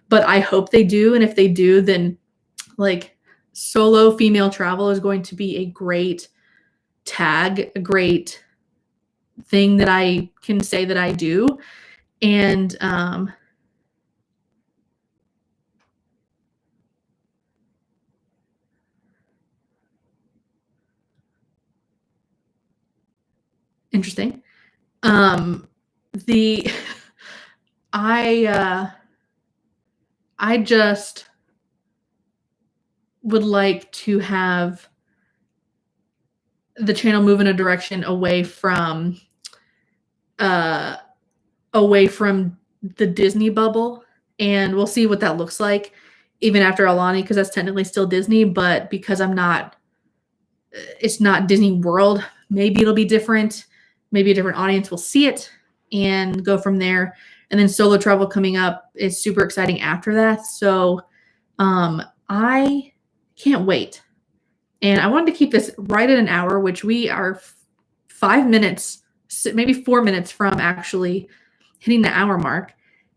but I hope they do. And if they do, then like solo female travel is going to be a great tag, a great thing that I can say that I do. And interesting. The I just would like to have the channel move in a direction away from the Disney bubble, and we'll see what that looks like even after Alani, because that's technically still Disney, but because it's not Disney World, maybe it'll be different. Maybe a different audience will see it and go from there. And then solo travel coming up is super exciting after that. So I can't wait. And I wanted to keep this right at an hour, which we are 5 minutes, maybe 4 minutes from actually hitting the hour mark.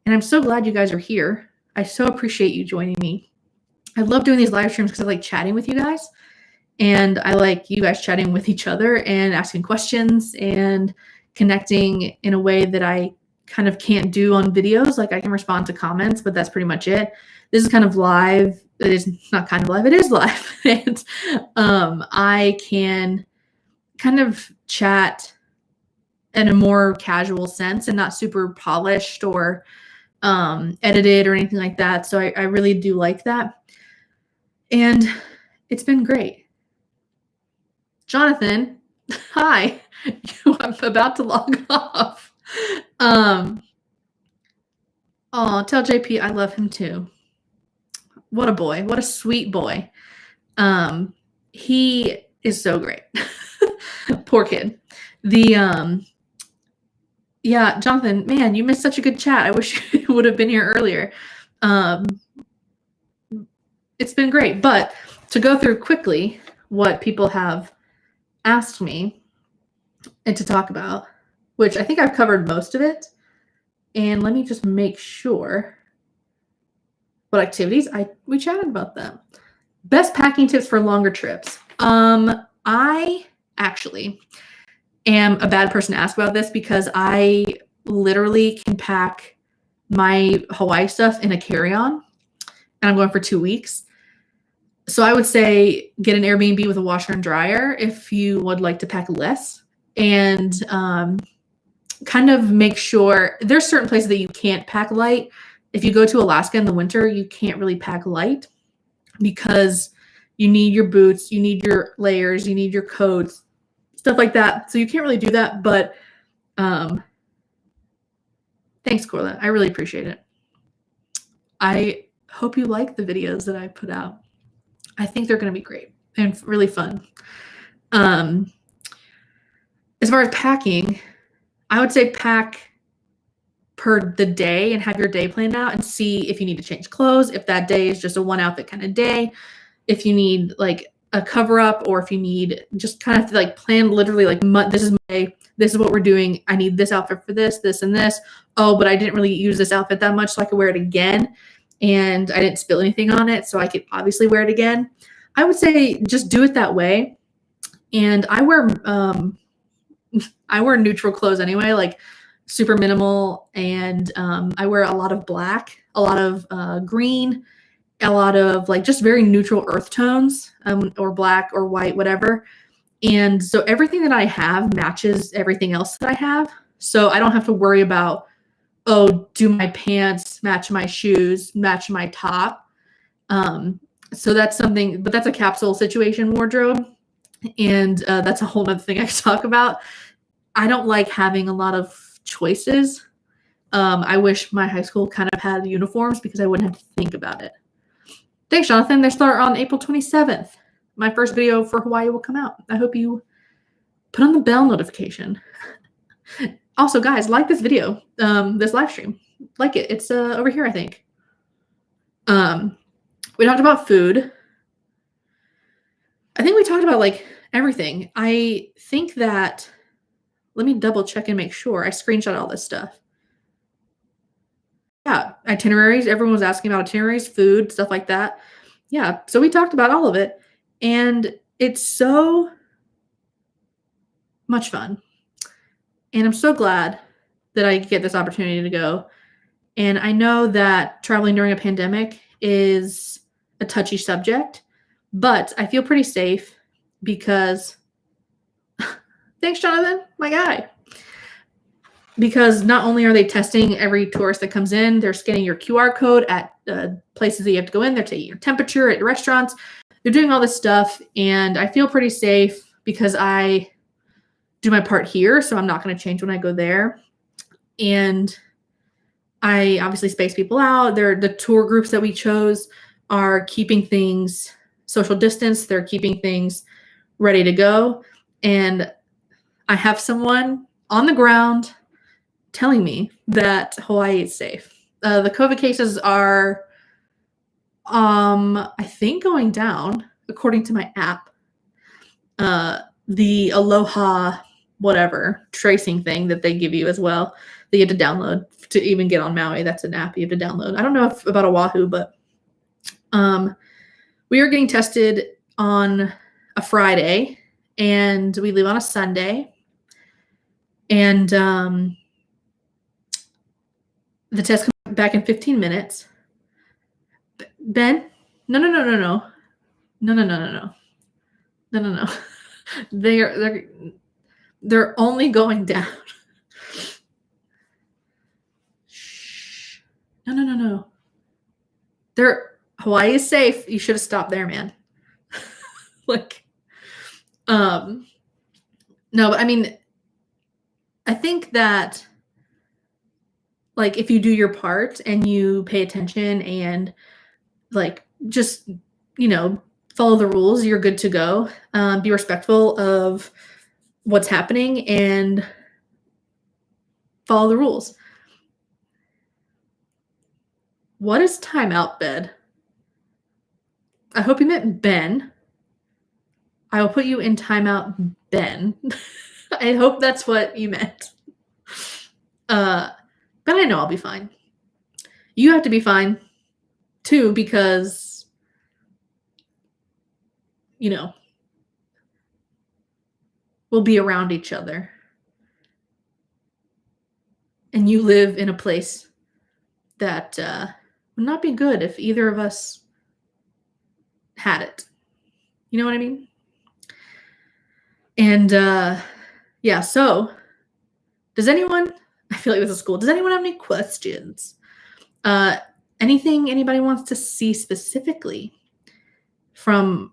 And I'm so glad you guys are here. I so appreciate you joining me. I love doing these live streams because I like chatting with you guys. And I like you guys chatting with each other and asking questions and connecting in a way that I kind of can't do on videos. Like I can respond to comments, but that's pretty much it. This is kind of live. It is not kind of live. It is live. And I can kind of chat in a more casual sense and not super polished or edited or anything like that. So I really do like that. And it's been great. Jonathan, hi. I'm about to log off. Oh, tell JP I love him too. What a boy. What a sweet boy. He is so great. Poor kid. Yeah, Jonathan, man, you missed such a good chat. I wish you would have been here earlier. It's been great, but to go through quickly what people have asked me and to talk about, which I think I've covered most of it. And let me just make sure what activities we chatted about them. Best packing tips for longer trips. I actually am a bad person to ask about this because I literally can pack my Hawaii stuff in a carry-on, and I'm going for 2 weeks. So I would say get an Airbnb with a washer and dryer if you would like to pack less, and kind of make sure there's certain places that you can't pack light. If you go to Alaska in the winter, you can't really pack light because you need your boots, you need your layers, you need your coats, stuff like that. So you can't really do that, but thanks, Corla. I really appreciate it. I hope you like the videos that I put out. I think they're going to be great and really fun. As far as packing, I would say pack per the day and have your day planned out and see if you need to change clothes, if that day is just a one outfit kind of day, if you need like a cover up, or if you need just kind of like plan literally like this is my day, this is what we're doing. I need this outfit for this, this, and this. Oh, but I didn't really use this outfit that much, so I could wear it again. And I didn't spill anything on it, so I could obviously wear it again. I would say just do it that way. And I wear neutral clothes anyway, like super minimal. And I wear a lot of black, a lot of green, a lot of like just very neutral earth tones, or black or white, whatever. And so everything that I have matches everything else that I have. So I don't have to worry about, oh, do my pants match my shoes, match my top? So that's something, but that's a capsule situation wardrobe. And that's a whole other thing I could talk about. I don't like having a lot of choices. I wish my high school kind of had uniforms because I wouldn't have to think about it. Thanks, Jonathan. They start on April 27th. My first video for Hawaii will come out. I hope you put on the bell notification. Also, guys, like this video, this live stream. Like it. It's over here, I think. We talked about food. I think we talked about like everything. I think that, let me double check and make sure I screenshot all this stuff. Yeah, itineraries. Everyone was asking about itineraries, food, stuff like that. Yeah, so we talked about all of it. And it's so much fun. And I'm so glad that I get this opportunity to go. And I know that traveling during a pandemic is a touchy subject, but I feel pretty safe because thanks, Jonathan, my guy. Because not only are they testing every tourist that comes in, they're scanning your QR code at places that you have to go in. They're taking your temperature at restaurants. They're doing all this stuff, and I feel pretty safe because I do my part here, so I'm not going to change when I go there. And I obviously space people out. The tour groups that we chose are keeping things social distance. They're keeping things ready to go. And I have someone on the ground telling me that Hawaii is safe. The COVID cases are, I think, going down according to my app. The Aloha whatever tracing thing that they give you as well that you have to download to even get on Maui. That's an app you have to download. I don't know about Oahu, but we are getting tested on a Friday and we leave on a Sunday. And the test comes back in 15 minutes. Ben? No. They're only going down. Shh. No. Hawaii is safe. You should have stopped there, man. No, but I mean, I think that if you do your part and you pay attention and just, follow the rules, you're good to go. Be respectful of what's happening and follow the rules. What is timeout bed? I hope you meant Ben. I will put you in timeout, Ben. I hope that's what you meant. But I know I'll be fine. You have to be fine too, because, we'll be around each other. And you live in a place that would not be good if either of us had it. You know what I mean? And yeah, so does anyone, I feel like this is school, does anyone have any questions? Anything anybody wants to see specifically from,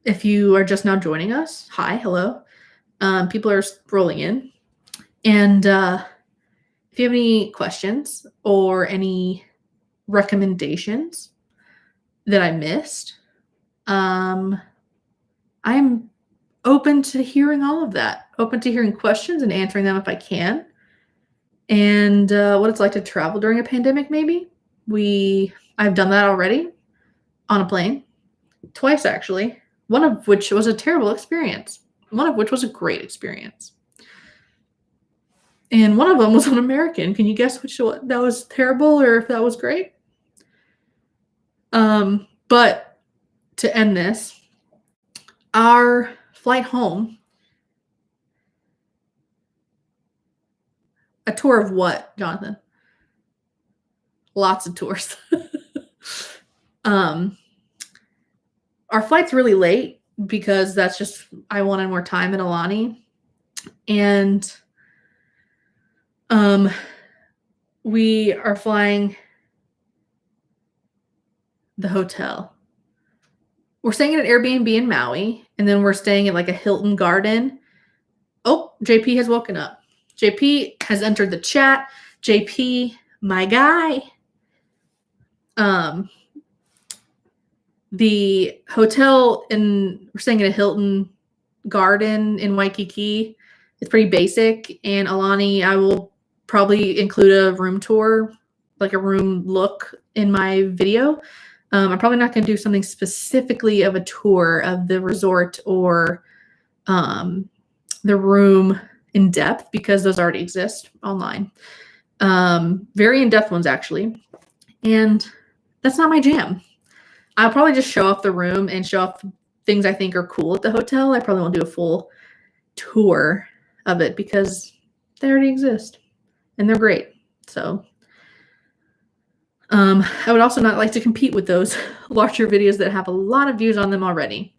if you are just now joining us, hi, hello. People are rolling in. And if you have any questions or any recommendations that I missed, I'm open to hearing all of that. Open to hearing questions and answering them if I can. And what it's like to travel during a pandemic, maybe. I've done that already on a plane. Twice, actually. One of which was a terrible experience. One of which was a great experience. And one of them was on American. Can you guess which one that was terrible or if that was great? But to end this, our flight home, a tour of what, Jonathan? Lots of tours. Our flight's really late because that's just, I wanted more time at Alani. And we are flying the hotel. We're staying at an Airbnb in Maui, and then we're staying at a Hilton Garden. Oh, JP has woken up. JP has entered the chat. JP, my guy. The hotel we're staying at a Hilton Garden in Waikiki. It's pretty basic. And Alani, I will probably include a room tour, a room look in my video. I'm probably not going to do something specifically of a tour of the resort or the room in depth because those already exist online. Very in-depth ones, actually. And that's not my jam. I'll probably just show off the room and show off things I think are cool at the hotel. I probably won't do a full tour of it because they already exist. and they're great. So I would also not like to compete with those larger videos that have a lot of views on them already.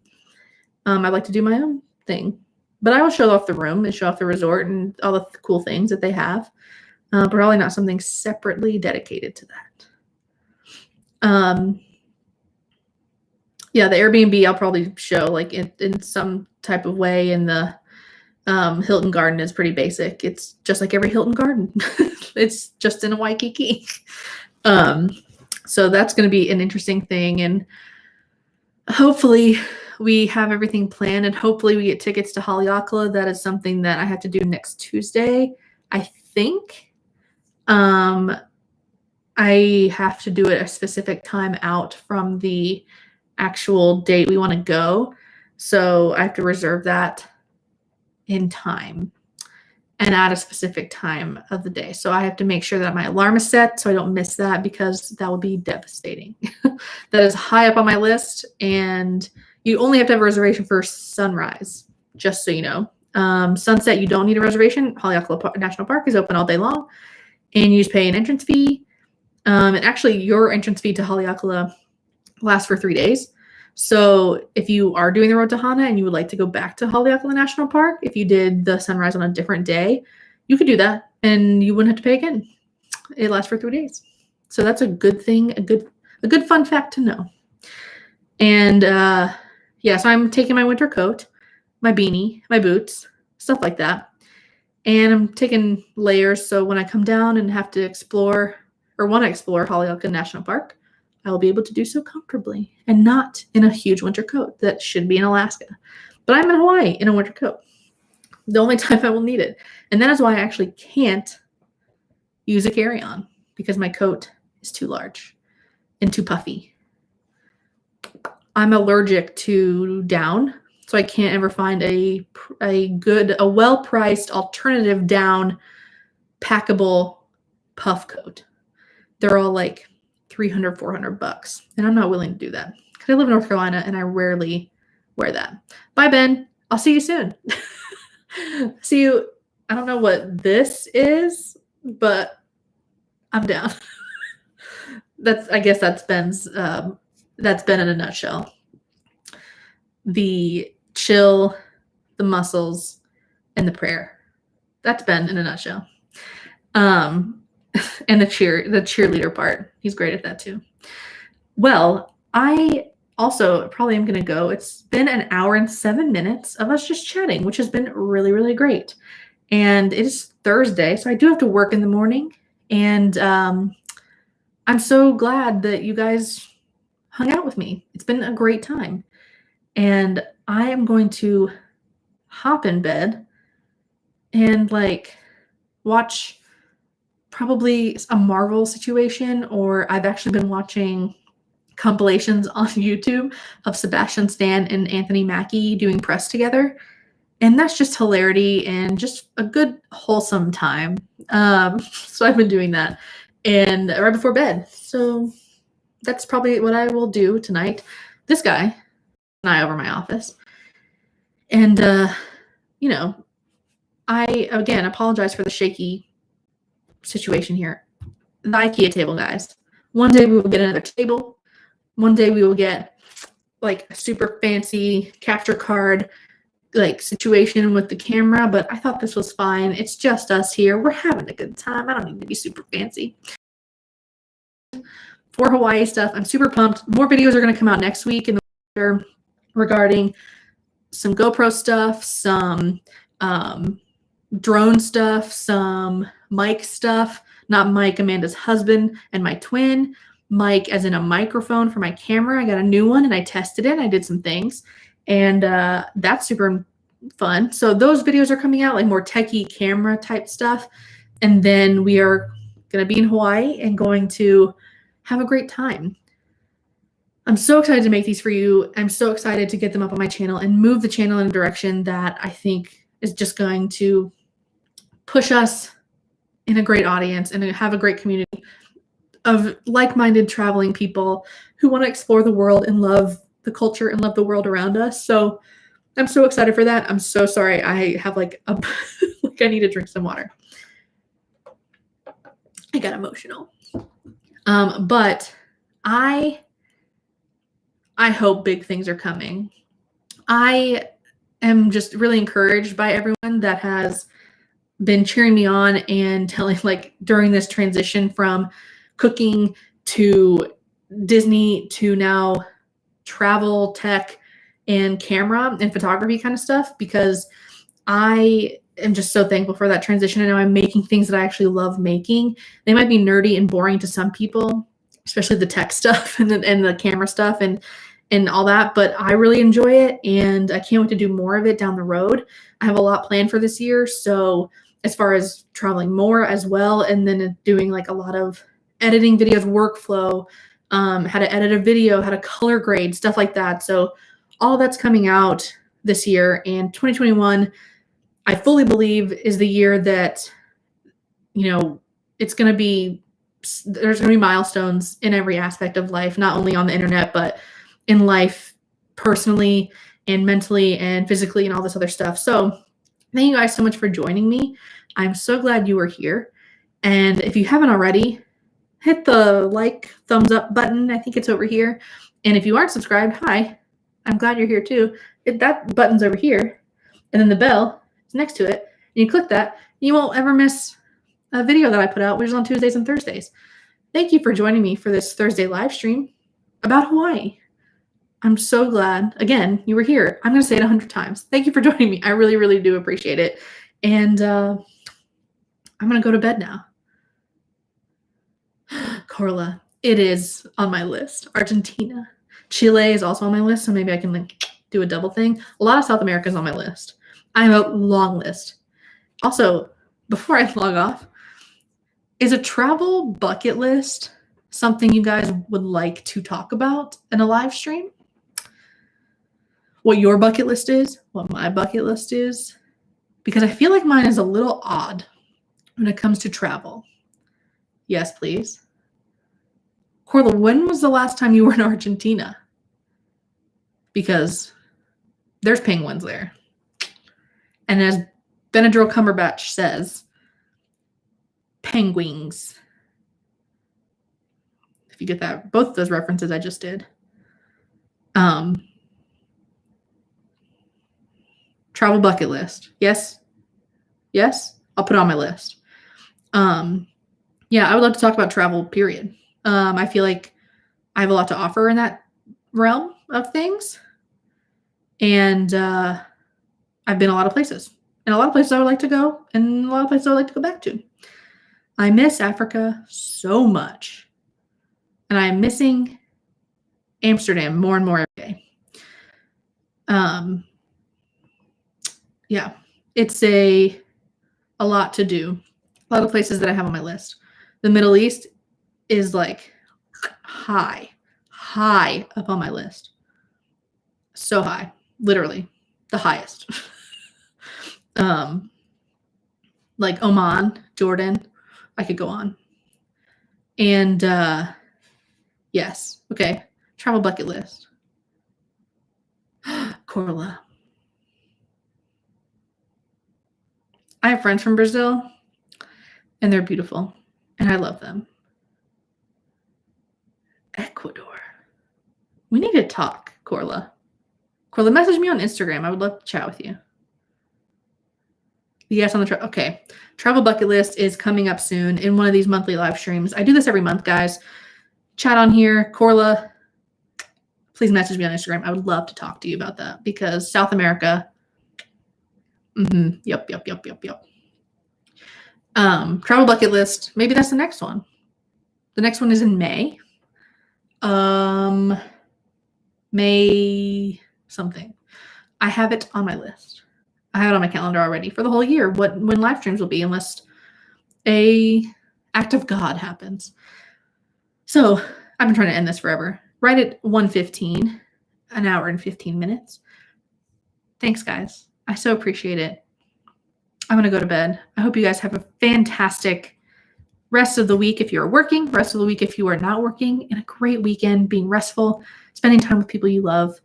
I'd like to do my own thing, but I will show off the room and show off the resort and all the cool things that they have. Probably not something separately dedicated to that. Yeah, the Airbnb I'll probably show like in some type of way. In the Hilton Garden is pretty basic. It's just like every Hilton Garden. It's just in a Waikiki. So that's going to be an interesting thing, and hopefully we have everything planned, and hopefully we get tickets to Haleakala. That is something that I have to do next Tuesday, I think. I have to do it a specific time out from the actual date we want to go. So I have to reserve that in time and at a specific time of the day. So I have to make sure that my alarm is set so I don't miss that, because that would be devastating. That is high up on my list, and you only have to have a reservation for sunrise, just so you know. Sunset, you don't need a reservation. Haleakala National Park is open all day long, and you just pay an entrance fee. And actually, your entrance fee to Haleakala lasts for 3 days. So if you are doing the road to Hana and you would like to go back to Haleakala National Park, if you did the sunrise on a different day, you could do that and you wouldn't have to pay again. It lasts for 3 days. So that's a good thing, a good fun fact to know. And yeah, so I'm taking my winter coat, my beanie, my boots, stuff like that. And I'm taking layers, so when I come down and have to explore or want to explore Haleakala National Park, I will be able to do so comfortably and not in a huge winter coat that should be in Alaska. But I'm in Hawaii in a winter coat. The only time I will need it. And that is why I actually can't use a carry-on, because my coat is too large and too puffy. I'm allergic to down, so I can't ever find a well-priced alternative down packable puff coat. They're all like $300, $400, and I'm not willing to do that because I live in North Carolina and I rarely wear that. Bye, Ben. I'll see you soon. See you. I don't know what this is, but I'm down. I guess that's Ben's. That's Ben in a nutshell. The chill, the muscles, and the prayer. That's Ben in a nutshell. And the cheerleader part. He's great at that too. Well, I also probably am going to go. It's been an hour and 7 minutes of us just chatting, which has been really, really great. And it is Thursday, so I do have to work in the morning. And I'm so glad that you guys hung out with me. It's been a great time. And I am going to hop in bed and watch probably a Marvel situation, or I've actually been watching compilations on YouTube of Sebastian Stan and Anthony Mackie doing press together. And that's just hilarity and just a good, wholesome time. So I've been doing that and right before bed. So that's probably what I will do tonight. This guy and I over my office. And, I, again, apologize for the shaky situation here. The IKEA table, guys. One day we will get another table. One day we will get a super fancy capture card situation with the camera, but I thought this was fine. It's just us here. We're having a good time. I don't need to be super fancy. For Hawaii stuff, I'm super pumped. More videos are going to come out next week in the winter regarding some GoPro stuff, some drone stuff, some mic stuff. Not Mike, Amanda's husband, and my twin. Mike as in a microphone for my camera. I got a new one and I tested it. I did some things, and that's super fun. So those videos are coming out, more techie camera type stuff. And then we are going to be in Hawaii and going to have a great time. I'm so excited to make these for you. I'm so excited to get them up on my channel and move the channel in a direction that I think is just going to push us in a great audience and have a great community of like-minded traveling people who want to explore the world and love the culture and love the world around us. So I'm so excited for that. I'm so sorry. I have I need to drink some water. I got emotional. But I hope big things are coming. I am just really encouraged by everyone that has been cheering me on and telling, like, during this transition from cooking to Disney to now travel, tech, and camera and photography kind of stuff, because I am just so thankful for that transition. And now I'm making things that I actually love making. They might be nerdy and boring to some people, especially the tech stuff and the camera stuff and all that, but I really enjoy it, and I can't wait to do more of it down the road. I have a lot planned for this year, so as far as traveling more as well, and then doing like a lot of editing videos, workflow, how to edit a video, how to color grade, stuff like that. So all that's coming out this year, and 2021, I fully believe, is the year that, it's going to be, there's going to be milestones in every aspect of life, not only on the internet, but in life personally and mentally and physically and all this other stuff. So thank you guys so much for joining me. I'm so glad you were here. And if you haven't already, hit the like, thumbs up button. I think it's over here. And if you aren't subscribed, hi, I'm glad you're here too. That button's over here. And then the bell is next to it. And you click that, you won't ever miss a video that I put out, which is on Tuesdays and Thursdays. Thank you for joining me for this Thursday live stream about Hawaii. I'm so glad, again, you were here. I'm going to say it 100 times. Thank you for joining me. I really, really do appreciate it. And I'm going to go to bed now. Corla, it is on my list. Argentina. Chile is also on my list, so maybe I can do a double thing. A lot of South America is on my list. I have a long list. Also, before I log off, is a travel bucket list something you guys would like to talk about in a live stream? What your bucket list is, what my bucket list is, because I feel like mine is a little odd when it comes to travel. Yes, please. Corla, when was the last time you were in Argentina? Because there's penguins there. And as Benadryl Cumberbatch says, penguins. If you get that, both of those references I just did. Travel bucket list. Yes. I'll put it on my list. Yeah, I would love to talk about travel, period. I feel like I have a lot to offer in that realm of things. And I've been a lot of places. And a lot of places I would like to go, and a lot of places I would like to go back to. I miss Africa so much. And I'm missing Amsterdam more and more every day. Yeah, it's a lot to do. A lot of places that I have on my list. The Middle East is like high up on my list. So high, literally the highest. Like Oman, Jordan, I could go on. And yes, okay, travel bucket list. Corla. I have friends from Brazil, and they're beautiful, and I love them. Ecuador. We need to talk, Corla. Corla, message me on Instagram. I would love to chat with you. Yes, on the okay. Travel bucket list is coming up soon in one of these monthly live streams. I do this every month, guys. Chat on here. Corla, please message me on Instagram. I would love to talk to you about that, because South America. Yep. Travel bucket list. Maybe that's the next one. The next one is in May. May something. I have it on my list. I have it on my calendar already for the whole year. When live streams will be, unless a act of God happens. So I've been trying to end this forever. Right at 1:15, an hour and 15 minutes. Thanks, guys. I so appreciate it. I'm going to go to bed. I hope you guys have a fantastic rest of the week if you're working, rest of the week if you are not working, and a great weekend, being restful, spending time with people you love,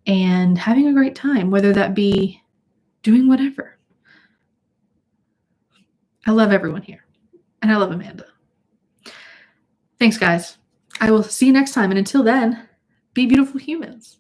and having a great time, whether that be doing whatever. I love everyone here, and I love Amanda. Thanks, guys. I will see you next time. And until then, be beautiful humans.